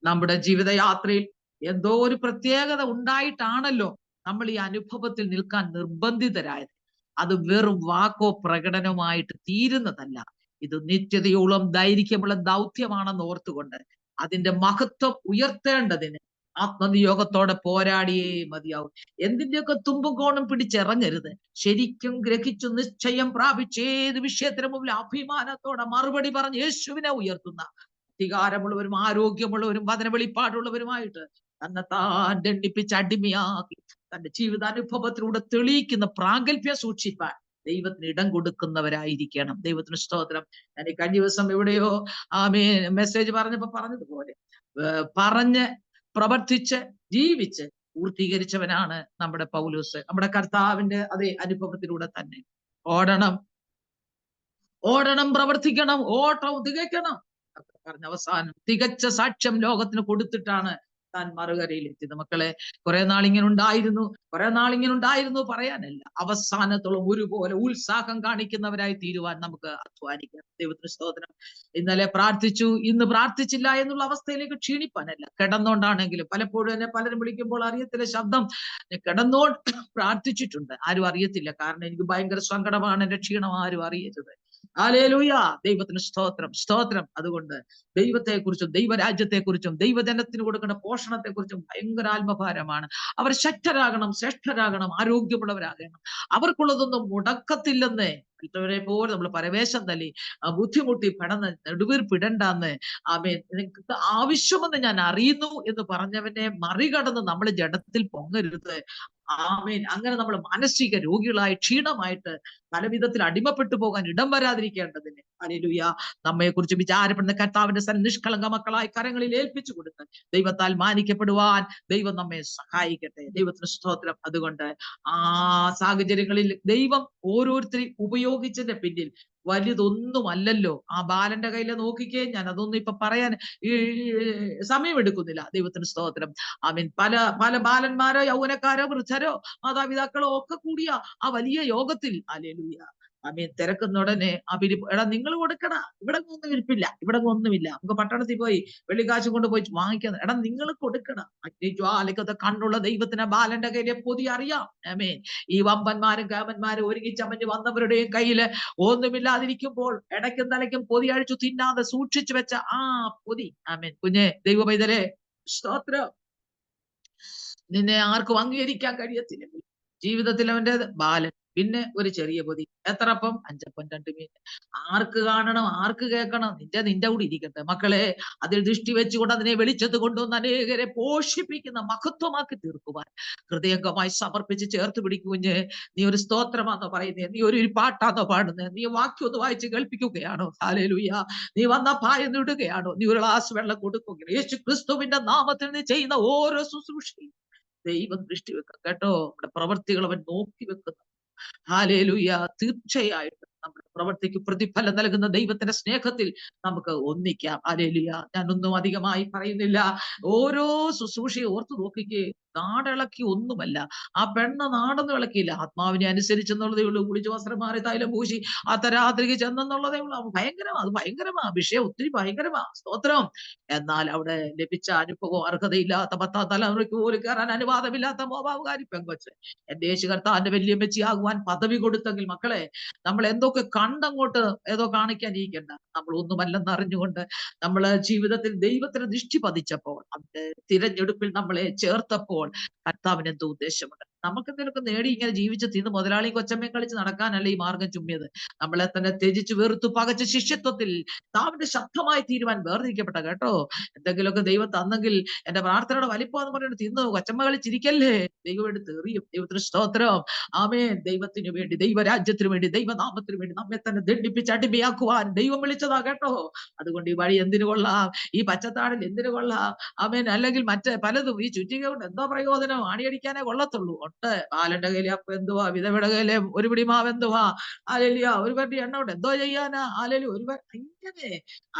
നമ്മുടെ ജീവിതയാത്രയിൽ എന്തോ ഒരു പ്രത്യേകത ഉണ്ടായിട്ടാണല്ലോ നമ്മൾ ഈ അനുഭവത്തിൽ നിൽക്കാൻ നിർബന്ധിതരായത്. അത് വെറും വാക്കോ പ്രകടനമായിട്ട് തീരുന്നതല്ല. ഇത് നിത്യതയോളം ദൈർഘ്യമുള്ള ദൗത്യമാണെന്ന് ഓർത്തുകൊണ്ട് അതിന്റെ മഹത്വം ഉയർത്തേണ്ടതിന് ആത്മനിയോഗത്തോടെ പോരാടിയേ മതിയാവും. എന്തിന്റെയൊക്കെ തുമ്പും കോണും പിടിച്ചിറങ്ങരുത്. ശരിക്കും ഗ്രഹിച്ചു നിശ്ചയം പ്രാപിച്ച് ഏത് വിഷയത്തിന് മുമ്പിൽ അഭിമാനത്തോടെ മറുപടി പറഞ്ഞ് യേശുവിനെ ഉയർത്തുന്ന അധികാരമുള്ളവരും ആരോഗ്യമുള്ളവരും വചന വെളിപ്പാടുള്ളവരുമായിട്ട് തന്നെത്താൻ ദണ്ഡിപ്പിച്ച് അടിമയാക്കി തന്റെ ജീവിതാനുഭവത്തിലൂടെ തെളിയിക്കുന്ന പ്രാഗൽഭ്യം സൂക്ഷിപ്പാൻ ദൈവത്തിന് ഇടം കൊടുക്കുന്നവരായിരിക്കണം. ദൈവത്തിന് സ്തോത്രം. ഞാൻ ഈ കഴിഞ്ഞ ദിവസം എവിടെയോ മെസ്സേജ് പറഞ്ഞതുപോലെ പറഞ്ഞ് പ്രവർത്തിച്ച് ജീവിച്ച് പൂർത്തീകരിച്ചവനാണ് നമ്മുടെ പൗലോസ്. നമ്മുടെ കർത്താവിന്റെ അതേ അനുഭവത്തിലൂടെ തന്നെ ഓടണം, പ്രവർത്തിക്കണം, ഓട്ടം തികയ്ക്കണം പറഞ്ഞ അവസാനം തികച്ച സാക്ഷ്യം ലോകത്തിന് കൊടുത്തിട്ടാണ് താൻ മറുകരയിൽ എത്തിയത്. മക്കളെ, കുറെ നാളിങ്ങനെ ഉണ്ടായിരുന്നു പറയാനല്ല, അവസാനത്തോളം ഒരുപോലെ ഉത്സാഹം കാണിക്കുന്നവരായി തീരുവാൻ നമുക്ക് അധ്വാനിക്കാം. ദൈവത്തിന് സ്തോത്രം. ഇന്നലെ പ്രാർത്ഥിച്ചു, ഇന്ന് പ്രാർത്ഥിച്ചില്ല എന്നുള്ള അവസ്ഥയിലേക്ക് ക്ഷീണിപ്പാനല്ല. കിടന്നോണ്ടാണെങ്കിലും പലപ്പോഴും എന്നെ പലരും വിളിക്കുമ്പോൾ അറിയത്തില്ല ശബ്ദം, കിടന്നോണ്ട് പ്രാർത്ഥിച്ചിട്ടുണ്ട്. ആരും അറിയത്തില്ല, കാരണം എനിക്ക് ഭയങ്കര സങ്കടമാണ്, എന്റെ ക്ഷീണം ആരും അറിയരുത്. ഹല്ലേലൂയ. ദൈവത്തിന് സ്തോത്രം. അതുകൊണ്ട് ദൈവത്തെക്കുറിച്ചും ദൈവരാജ്യത്തെക്കുറിച്ചും ദൈവജനത്തിന് കൊടുക്കേണ്ട പോഷണത്തെക്കുറിച്ചും ഭയങ്കര ആത്മഭാരമാണ്. അവർ ശക്തരാകണം, ശ്രേഷ്ഠരാകണം, ആരോഗ്യമുള്ളവരാകണം. അവർക്കുള്ളതൊന്നും മുടക്കത്തില്ലെന്ന് മറ്റവരെ പോലെ നമ്മൾ പരവേശം തല്ലി ബുദ്ധിമുട്ടി പെടന്ന് നെടുവീർപ്പിടണ്ടെന്ന് നിങ്ങൾക്ക് ആവശ്യമെന്ന് ഞാൻ അറിയുന്നു എന്ന് പറഞ്ഞവനെ മറികടന്ന് നമ്മൾ ജഡത്തിൽ പൊങ്ങരുത്. അങ്ങനെ നമ്മൾ മാനസിക രോഗികളായി ക്ഷീണമായിട്ട് പല വിധത്തിൽ അടിമപ്പെട്ടു പോകാൻ ഇടം വരാതിരിക്കേണ്ടതിന് ഹല്ലേലൂയ നമ്മെ കുറിച്ച് വിചാരപ്പെടുന്ന കർത്താവിന്റെ നിഷ്കളങ്ക മക്കളായി കരങ്ങളിൽ ഏൽപ്പിച്ചു കൊടുത്ത് ദൈവത്താൽ മാനിക്കപ്പെടുവാൻ ദൈവം നമ്മെ സഹായിക്കട്ടെ. ദൈവത്തിന് സ്തോത്രം. അതുകൊണ്ട് ആ സാഹചര്യങ്ങളിൽ ദൈവം ഓരോരുത്തരെയും ഉപയോഗിച്ചതിന്റെ പിന്നിൽ വലുതൊന്നുമല്ലല്ലോ. ആ ബാലന്റെ കയ്യിൽ നോക്കിക്കേ, ഞാൻ അതൊന്നും ഇപ്പൊ പറയാൻ സമയമെടുക്കുന്നില്ല. ദൈവത്തിന് സ്തോത്രം. പല ബാലന്മാരോ യൗവനക്കാരോ വൃദ്ധരോ മാതാപിതാക്കളോ ഒക്കെ കൂടിയ ആ വലിയ യോഗത്തിൽ ഹല്ലേലൂയ തിരക്കുന്ന ഉടനെ എടാ നിങ്ങൾ കൊടുക്കടാ, ഇവിടെ ഒന്നും ഇരിപ്പില്ല, ഇവിടെ ഒന്നുമില്ല, നമുക്ക് പട്ടണത്തിൽ പോയി വെള്ളിക്കാശ് കൊണ്ട് പോയി വാങ്ങിക്കണം. എടാ നിങ്ങൾ കൊടുക്കണം. അഗ്നിജ്വാലകത കണ്ണുള്ള ദൈവത്തിന് ബാലന്റെ കയ്യിലെ പൊതി അറിയാം. ഈ വമ്പന്മാരും കാമന്മാരും ഒരുങ്ങിച്ചമഞ്ഞ് വന്നവരുടെയും കയ്യില് ഒന്നുമില്ലാതിരിക്കുമ്പോൾ ഇടയ്ക്കും തലയ്ക്കും പൊതി അഴിച്ചു തിന്നാതെ സൂക്ഷിച്ചു വെച്ച ആ പൊതി. കുഞ്ഞെ ദൈവ പൈതലേ, സ്തോത്രം. നിന്നെ ആർക്കും അംഗീകരിക്കാൻ കഴിയത്തില്ല. ജീവിതത്തിൽ അവന്റെ ബാലൻ, പിന്നെ ഒരു ചെറിയ പൊതി. എത്ര അപ്പം? 5 അപ്പം 2 മീൻ. ആർക്ക് കാണണം, ആർക്ക് കേൾക്കണം? നിന്റെ കൂടി ഇരിക്കട്ടെ മക്കളെ. അതിൽ ദൃഷ്ടി വെച്ചുകൊണ്ട് അതിനെ വെളിച്ചത്ത് കൊണ്ടുവന്ന് അനേകരെ പോഷിപ്പിക്കുന്ന മഹത്വമാക്കി തീർക്കുവാൻ ഹൃദയംഗമായി സമർപ്പിച്ച് ചേർത്ത് പിടിക്കുഞ്ഞ്. നീ ഒരു സ്തോത്രമാണോ പറയുന്നത്? നീ ഒരു പാട്ടാണോ പാടുന്നത്? നീ വാക്യം ഒന്ന് വായിച്ച് കേൾപ്പിക്കുകയാണോ? ഹല്ലേലൂയ. നീ വന്ന പായം ഇടുകയാണോ? നീ ഒരു ഗ്ലാസ് വെള്ളം കൊടുക്കുകയാണ്? യേശു ക്രിസ്തുവിന്റെ നാമത്തിൽ നീ ചെയ്യുന്ന ഓരോ ശുശ്രൂഷയും ദൈവം ദൃഷ്ടി വെക്കുക കേട്ടോ. നമ്മുടെ പ്രവൃത്തികൾ അവൻ നോക്കി വെക്കുന്നു. ഹല്ലേലൂയ. തീർച്ചയായിട്ടും നമ്മുടെ പ്രവൃത്തിക്ക് പ്രതിഫലം നൽകുന്ന ദൈവത്തിന്റെ സ്നേഹത്തിൽ നമുക്ക് ഒന്നിക്കാം. ഹല്ലേലൂയ. ഞാനൊന്നും അധികമായി പറയുന്നില്ല. ഓരോ ശുശ്രൂഷയെ ഓർത്തു നോക്കിക്കേ. നാടിളക്കി ഒന്നുമല്ല. ആ പെണ്ണ് നാടൊന്നും ഇളക്കിയില്ല. ആത്മാവിനെ അനുസരിച്ചെന്നുള്ളതേ ഉള്ളൂ. കുളിച്ച് വസ്ത്രം മാറി തൈലം പൂശി അർദ്ധരാത്രിക്ക് ചെന്നെന്നുള്ളതേ ഉള്ളൂ. അത് ഭയങ്കരമാ വിഷയം, ഒത്തിരി ഭയങ്കരമാ. സ്തോത്രം. എന്നാൽ അവിടെ ലഭിച്ച അനുഭവം അർഹതയില്ലാത്ത 10ാം തലമുറയ്ക്ക് പോലും കയറാൻ അനുവാദമില്ലാത്ത മോവാവുകാരി പെങ്കൊച്ച് എന്റെ യേശു കർത്താവിന്റെ വല്യമ്മച്ചിയാകുവാൻ പദവി കൊടുത്തെങ്കിൽ മക്കളെ, നമ്മൾ എന്തൊക്കെ കണ്ടങ്ങോട്ട് ഏതോ കാണിക്കാൻ ഇരിക്കണ്ട. നമ്മൾ ഒന്നുമല്ലെന്ന് അറിഞ്ഞുകൊണ്ട് നമ്മള് ജീവിതത്തിൽ ദൈവത്തിന് ദൃഷ്ടി പതിച്ചപ്പോൾ, അവന്റെ തിരഞ്ഞെടുപ്പിൽ നമ്മളെ ചേർത്തപ്പോൾ കർത്താവിന് എന്തോ ഉദ്ദേശമുണ്ട്. നമുക്ക് എന്തെങ്കിലും നേടി ഇങ്ങനെ ജീവിച്ച് തിന്ന് മുതലാളിയും കൊച്ചമ്മയും കളിച്ച് നടക്കാനല്ല ഈ മാർഗം ചുമ്മിയത്. നമ്മളെ തന്നെ ത്യജിച്ച് വെറുത്തു പകച്ച് ശിഷ്യത്വത്തിൽ താവിന്റെ ശബ്ദമായി തീരുവാൻ വേർതിരിക്കപ്പെട്ട കേട്ടോ. എന്തെങ്കിലുമൊക്കെ ദൈവം തന്നെങ്കിൽ എന്റെ പ്രാർത്ഥനയുടെ വലിപ്പം എന്ന് പറഞ്ഞിട്ട് തിന്നു കൊച്ചമ്മ കളിച്ചിരിക്കല്ലേ, ദൈവം എടുത്ത് എറിയും. ദൈവത്തിന് സ്തോത്രം. ആമേൻ. ദൈവത്തിനു വേണ്ടി, ദൈവരാജ്യത്തിനു വേണ്ടി, ദൈവനാമത്തിനു വേണ്ടി നമ്മെ തന്നെ ദണ്ഡിപ്പിച്ച് അടിമയാക്കുവാൻ ദൈവം വിളിച്ചതാ കേട്ടോ. അതുകൊണ്ട് ഈ വഴി എന്തിനു കൊള്ളാം, ഈ പച്ചത്താടിൽ എന്തിനു കൊള്ളാം? ആമേൻ. അല്ലെങ്കിൽ മറ്റേ പലതും ഈ ചുറ്റിക കൊണ്ട് എന്തോ പ്രയോജനം? ആണിയടിക്കാനേ കൊള്ളത്തുള്ളൂ. ബാലന്റെ കയ്യിലെ അപ്പം എന്തുവാ, വിധവയുടെ കയ്യിലെ ഒരു പിടി മാവ് എന്തുവാ? ഹല്ലേലൂയ. ഒരു പറ്റി എണ്ണ കൊണ്ട് എന്തോ ചെയ്യാനാ? ഹല്ലേലൂയ. ഇങ്ങനെ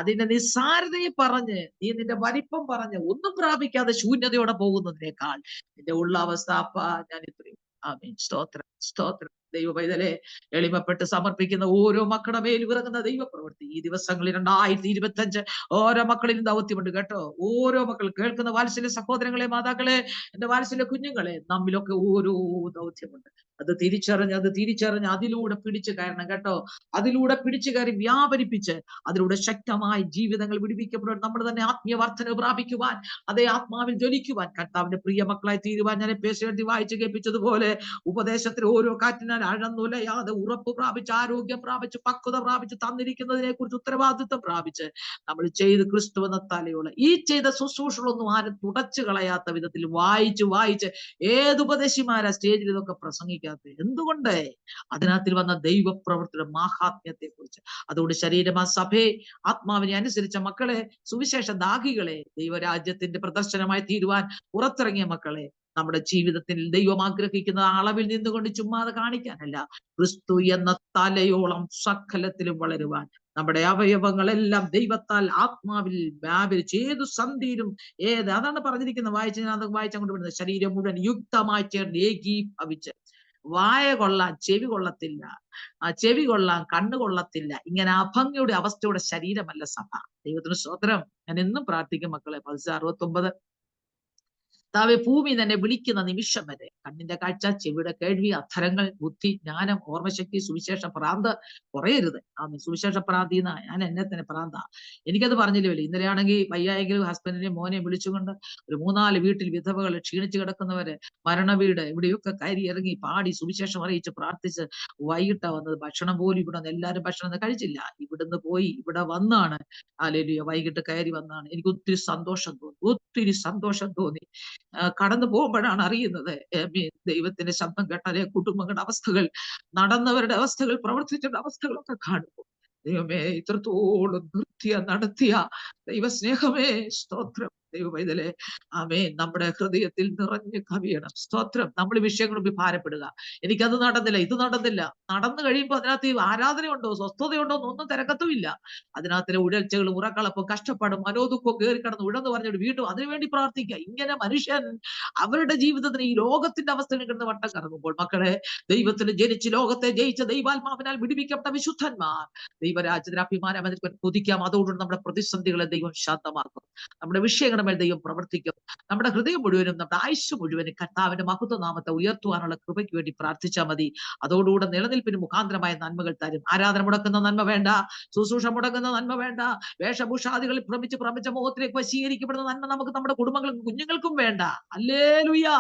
അതിന്റെ നിസ്സാരതയെ പറഞ്ഞ് നീ നിന്റെ വലിപ്പം പറഞ്ഞ് ഒന്നും പ്രാപിക്കാതെ ശൂന്യതയോടെ പോകുന്നതിനേക്കാൾ നിന്റെ ഉള്ള അവസ്ഥ അപ്പാ ഞാൻ ഇത്രയും. ആമേൻ. സ്തോത്രം, സ്തോത്രം. ദൈവ പൈതലെ, എളിമപ്പെട്ട് സമർപ്പിക്കുന്ന ഓരോ മക്കളുടെ മേലും ഇറങ്ങുന്ന ദൈവപ്രവൃത്തി ഈ ദിവസങ്ങളിൽ 2025 ഓരോ മക്കളിലും ദൗത്യമുണ്ട് കേട്ടോ. ഓരോ മക്കൾ കേൾക്കുന്ന വാത്സല്യ സഹോദരങ്ങളെ, മാതാക്കളെ, എന്റെ വാത്സല്യ കുഞ്ഞുങ്ങളെ, നമ്മിലൊക്കെ ഓരോ ദൗത്യമുണ്ട്. അത് തിരിച്ചറിഞ്ഞ് അതിലൂടെ പിടിച്ചു കയറണം കേട്ടോ. അതിലൂടെ പിടിച്ചു കയറി വ്യാപരിപ്പിച്ച് അതിലൂടെ ശക്തമായി ജീവിതങ്ങൾ വിടിവിക്കപ്പെടുവാൻ, നമ്മൾ തന്നെ ആത്മീയ വർധന പ്രാപിക്കുവാൻ, അതേ ആത്മാവിൽ ജ്വലിക്കുവാൻ, കർത്താവിന്റെ പ്രിയ മക്കളായി തീരുവാൻ ഞാൻ എഴുതി വായിച്ചു കേൾപ്പിച്ചതുപോലെ ഉപദേശത്തിൽ ഓരോ കാറ്റിനാൽ അഴന്നുലയാതെ ഉറപ്പ് പ്രാപിച്ച്, ആരോഗ്യം പ്രാപിച്ച്, പക്വത പ്രാപിച്ച്, തന്നിരിക്കുന്നതിനെ കുറിച്ച് ഉത്തരവാദിത്വം പ്രാപിച്ച് നമ്മൾ ചെയ്ത് ക്രിസ്തു എന്ന തലയോളം ഈ ചെയ്ത ശുശ്രൂഷകളൊന്നും ആരും തുടച്ചു കളയാത്ത വിധത്തിൽ വായിച്ച് ഏതുപദേശിമാരാ സ്റ്റേജിൽ ഇതൊക്കെ പ്രസംഗിക്കാത്തത്? എന്തുകൊണ്ട്? അതിനകത്തിൽ വന്ന ദൈവപ്രവൃത്തിയുടെ മാഹാത്മ്യത്തെ കുറിച്ച്. അതുകൊണ്ട് ശരീരമാ സഭയെ, ആത്മാവിനെ അനുസരിച്ച മക്കളെ, സുവിശേഷ ദാഹികളെ, ദൈവരാജ്യത്തിന്റെ പ്രദർശനമായി തീരുവാൻ പുറത്തിറങ്ങിയ മക്കളെ, നമ്മുടെ ജീവിതത്തിൽ ദൈവം ആഗ്രഹിക്കുന്ന അളവിൽ നിന്നുകൊണ്ട് ചുമ്മാതെ കാണിക്കാനല്ല, ക്രിസ്തു എന്ന തലയോളം സകലത്തിലും വളരുവാൻ നമ്മുടെ അവയവങ്ങളെല്ലാം ദൈവത്താൽ ആത്മാവിൽ വ്യാപരിച്ച് ഏതു സന്ധിയിലും അതാണ് പറഞ്ഞിരിക്കുന്നത്. വായിച്ചങ്ങോട്ട് വിടുന്നത്. ശരീരം മുഴുവൻ യുക്തമായി ചേർന്ന് ഏകീഭവിച്ച്, വായ കൊള്ളാൻ ചെവി കൊള്ളത്തില്ല, ചെവി കൊള്ളാൻ കണ്ണ് കൊള്ളത്തില്ല, ഇങ്ങനെ അഭംഗിയുടെ അവസ്ഥയുടെ ശരീരമല്ല സഭ. ദൈവത്തിന് സ്തോത്രം. ഞാൻ എന്നും പ്രാർത്ഥിക്കും മക്കളെ. 1969 താവെ ഭൂമി തന്നെ വിളിക്കുന്ന നിമിഷം വരെ കണ്ണിന്റെ കാഴ്ച, ചെവിയുടെ കേൾവി, അധരങ്ങൾ, ബുദ്ധി, ജ്ഞാനം, ഓർമ്മശക്തി, സുവിശേഷ പ്രാന്ത് കുറയരുത്. സുവിശേഷ പ്രാന്തിന്ന ഞാൻ എന്നെ തന്നെ പ്രാന്ത. എനിക്കത് പറഞ്ഞില്ലല്ലോ. ഇന്നലെയാണെങ്കിൽ വയ്യായെങ്കിലും ഹസ്ബൻഡിനെയും മോനെയും വിളിച്ചുകൊണ്ട് ഒരു 3-4 വീട്ടിൽ വിധവകൾ, ക്ഷീണിച്ചു കിടക്കുന്നവര്, മരണവീട്, ഇവിടെയൊക്കെ കയറി ഇറങ്ങി പാടി സുവിശേഷം അറിയിച്ച് പ്രാർത്ഥിച്ച് വൈകിട്ടാ വന്നത്. ഭക്ഷണം പോലും ഇവിടെ എല്ലാവരും ഭക്ഷണം കഴിച്ചില്ല. ഇവിടുന്ന് പോയി ഇവിടെ വന്നാണ്. ഹല്ലേലൂയ. വൈകിട്ട് കയറി വന്നാണ്. എനിക്ക് ഒത്തിരി സന്തോഷം തോന്നി. കടന്നു പോകുമ്പോഴാണ് അറിയുന്നത് ദൈവത്തിന്റെ ശബ്ദം കേട്ടാലേ കുടുംബങ്ങളുടെ അവസ്ഥകൾ, നടന്നവരുടെ അവസ്ഥകൾ, പ്രവർത്തിച്ചവരുടെ അവസ്ഥകളൊക്കെ കാണുമ്പോൾ ദൈവമേ, ഇത്രത്തോളം നടത്തിയ ദൈവസ്നേഹമേ, സ്തോത്രം. ദൈവമൈതലേ, ആമേൻ, നമ്മുടെ ഹൃദയത്തിൽ നിറഞ്ഞു കവിയണം. സ്തോത്രം. നമ്മൾ വിഷയങ്ങൾ ഭാരപ്പെടുക, എനിക്കത് നടന്നില്ല, ഇത് നടന്നില്ല. നടന്നു കഴിയുമ്പോൾ അതിനകത്ത് ഈ ആരാധനയുണ്ടോ, സ്വസ്ഥതയുണ്ടോ എന്നൊന്നും തിരക്കത്തുമില്ല. അതിനകത്തിലെ ഉഴൽച്ചകളും ഉറക്കളപ്പും കഷ്ടപ്പാടും മനോദുഃഖവും കയറി കിടന്ന് ഉഴന്ന് പറഞ്ഞിട്ട് വീണ്ടും അതിനുവേണ്ടി പ്രാർത്ഥിക്കുക. ഇങ്ങനെ മനുഷ്യൻ അവരുടെ ജീവിതത്തിന് ഈ ലോകത്തിന്റെ അവസ്ഥയിൽ കിടന്ന് വട്ടം കറങ്ങുമ്പോൾ, മക്കളെ, ദൈവത്തിന് ജനിച്ച് ലോകത്തെ ജയിച്ച ദൈവാത്മാവിനാൽ വിടുവിക്കപ്പെട്ട വിശുദ്ധന്മാർ ദൈവരാജ്യത്തിന് അഭിമാനം അതിന് കൊതിക്കാം. അതോടുകൂടി നമ്മുടെ പ്രതിസന്ധികളെ ദൈവം ശാന്തമാക്കും, നമ്മുടെ വിഷയങ്ങളുടെ മേൽ ദൈവം പ്രവർത്തിക്കും. നമ്മുടെ ഹൃദയം മുഴുവനും, നമ്മുടെ ആയുസ് മുഴുവനും കർത്താവിന്റെ മഹത്വനാമത്തെ ഉയർത്തുവാനുള്ള കൃപയ്ക്ക് വേണ്ടി പ്രാർത്ഥിച്ചാൽ മതി. അതോടുകൂടെ നിലനിൽപ്പിന് മുഖാന്തരമായ നന്മകൾ തരും. ആരാധന മുടക്കുന്ന നന്മ വേണ്ട, ശുശ്രൂഷ മുടക്കുന്ന നന്മ വേണ്ട, വേഷഭൂഷാദികളിൽ ഭ്രമിച്ച മോഹത്തിലേക്ക് വശീകരിക്കപ്പെടുന്ന നന്മ നമുക്ക് നമ്മുടെ കുടുംബങ്ങൾക്കും കുഞ്ഞുങ്ങൾക്കും വേണ്ട. ഹല്ലേലൂയാ.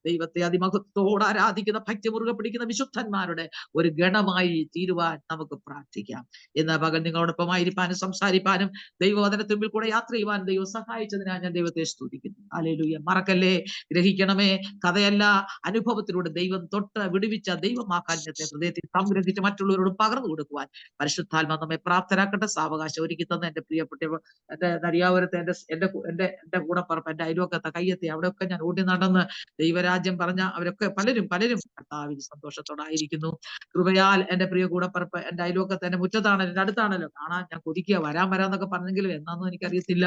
ദൈവത്തെ അതിമഹത്വത്തോടെ ആരാധിക്കുന്ന, ഭക്തി മുറുകെ പിടിക്കുന്ന വിശുദ്ധന്മാരുടെ ഒരു ഗണമായി തീരുവാൻ നമുക്ക് പ്രാർത്ഥിക്കാം. ഇന്ന് പകൽ നിങ്ങളോടൊപ്പമായിരിക്കാനും സംസാരിപ്പാനും ദൈവവചനത്തിന് മുമ്പിൽ കൂടെ യാത്ര ചെയ്യുവാൻ ദൈവം സഹായിച്ചതിനാൽ ഞാൻ ദൈവത്തെ സ്തുതിക്കുന്നു. ഹല്ലേലൂയ. മറക്കല്ലേ, ഗ്രഹിക്കണമേ, കഥയല്ല, അനുഭവത്തിലൂടെ ദൈവം തൊട്ട് വിടുവിച്ച ദൈവമാക്കാഞ്ഞത്തെ ഹൃദയത്തിൽ സംഗ്രഹിച്ച് മറ്റുള്ളവരോട് പകർന്നു കൊടുക്കുവാൻ പരിശുദ്ധാത്മ നമ്മെ പ്രാപ്തരാക്കട്ടെ. സാവകാശം ഒരുക്കി തന്ന എന്റെ പ്രിയപ്പെട്ട എന്റെ നരിയാപുരത്തെ എന്റെ കൂടപ്പറപ്പ്, എന്റെ അയൽവക്കത്തെ കയ്യെത്തി അവിടെയൊക്കെ ഞാൻ ഓടി നടന്ന് ദൈവരാജ്യം പറഞ്ഞ അവരൊക്കെ പലരും കർത്താവിൽ സന്തോഷത്തോടായിരിക്കുന്നു. കൃപയാൽ എന്റെ പ്രിയ കൂടപ്പറപ്പ് എന്റെ അയൽവക്കത്തെ എന്റെ മുറ്റത്താണല്ലോ, എന്റെ അടുത്താണല്ലോ, കാണാൻ ഞാൻ കൊതിക്കുക. വരാന്നൊക്കെ പറഞ്ഞെങ്കിലും എന്നാന്നും എനിക്കറിയത്തില്ല.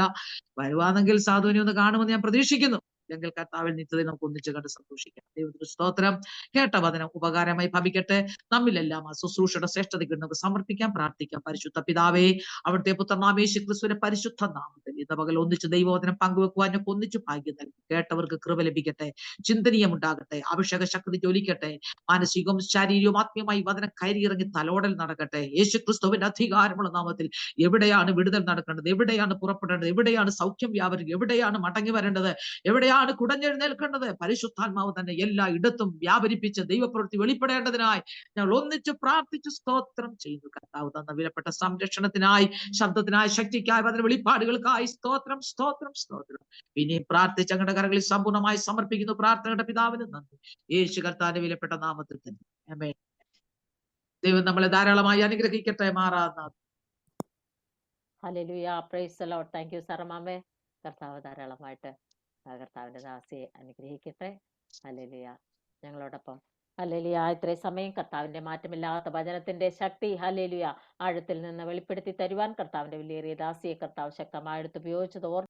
വരുവാണെങ്കിൽ സാധുവിനെ ഒന്ന് കാണുമെന്ന് ഞാൻ പ്രതീക്ഷിക്കുന്നു. അല്ലെങ്കിൽ കർത്താവിൽ നിത്യതയിൽ നമുക്ക് ഒന്നിച്ച് കണ്ട് സന്തോഷിക്കാം. ദൈവത്തിന് സ്തോത്രം. കേട്ട വചനം ഉപകാരമായി ഭവിക്കട്ടെ. നമ്മിലെല്ലാം ആ ശുശ്രൂഷയുടെ ശ്രേഷ്ഠതയ്ക്ക് നമുക്ക് സമർപ്പിക്കാം, പ്രാർത്ഥിക്കാം. പരിശുദ്ധ പിതാവേ, അവിടുത്തെ പുത്രനാമ യേശുക്രിസ്തുവിന്റെ പരിശുദ്ധ നാമത്തിൽ ഇന്ന് പകൽ ഒന്നിച്ച് ദൈവവചനം പങ്കുവെക്കുവാൻ ഒന്നിച്ച് ഭാഗ്യം നൽകി. കേട്ടവർക്ക് കൃപ ലഭിക്കട്ടെ, ചിന്തനീയമുണ്ടാകട്ടെ, അഭിഷേക ശക്തി ജ്വലിക്കട്ടെ, മാനസികവും ശാരീരികവും ആത്മീയമായി വചനം കയറിയിറങ്ങി തലോടൽ നടക്കട്ടെ. യേശുക്രിസ്തുവിന്റെ അധികാരമുള്ള നാമത്തിൽ എവിടെയാണ് വിടുതൽ നടക്കേണ്ടത്, എവിടെയാണ് പുറപ്പെടേണ്ടത്, എവിടെയാണ് സൗഖ്യം വ്യാപരിക്കുക, എവിടെയാണ് മടങ്ങി വരേണ്ടത്, എവിടെയാണ് കുടഞ്ഞെഴുന്നേൽക്കേണ്ടത്, പരിശുദ്ധാത്മാവ് തന്നെ എല്ലാ ഇടത്തും വ്യാപരിപ്പിച്ച് ദൈവപ്രവൃത്തി വെളിപ്പെടേണ്ടതിനായി ഞങ്ങൾ ഒന്നിച്ച് പ്രാർത്ഥിച്ച് സ്തോത്രം ചെയ്യുന്നു. കർത്താവ് തന്ന വിലപ്പെട്ട സംരക്ഷണത്തിനായി, ശബ്ദത്തിനായി, ശക്തിക്കായി, അതിന് വെളിപ്പാടുകൾക്കായി സ്തോത്രം. പിന്നെയും പ്രാർത്ഥിച്ച് ഞങ്ങളുടെ കരങ്ങളിൽ സമ്പൂർണ്ണമായി സമർപ്പിക്കുന്നു. പ്രാർത്ഥനയുടെ പിതാവിന് നന്ദി, യേശു കർത്താവിന്റെ വിലപ്പെട്ട നാമത്തിൽ തന്നെ. ആമേൻ. ദൈവം നമ്മളെ ധാരാളമായി അനുഗ്രഹിക്കട്ടെ. മാറാത്ത ഹല്ലേലൂയ. Praise the Lord. Thank you സാറമാമേ. കർത്താവ് ധാരാളമായിട്ട് കർത്താവിന്റെ ദാസിയെ അനുഗ്രഹിക്കട്ടെ. ഹല്ലേലൂയ. ഞങ്ങളോടൊപ്പം ഹല്ലേലൂയ ഇത്രയും സമയം കർത്താവിന്റെ മാറ്റമില്ലാത്ത വചനത്തിന്റെ ശക്തി ഹല്ലേലൂയ ആഴത്തിൽ നിന്ന് വെളിപ്പെടുത്തി തരുവാൻ കർത്താവിന്റെ വിലയേറിയ ദാസിയെ കർത്താവ് ശക്തമായി എടുത്ത് ഉപയോഗിച്ചത്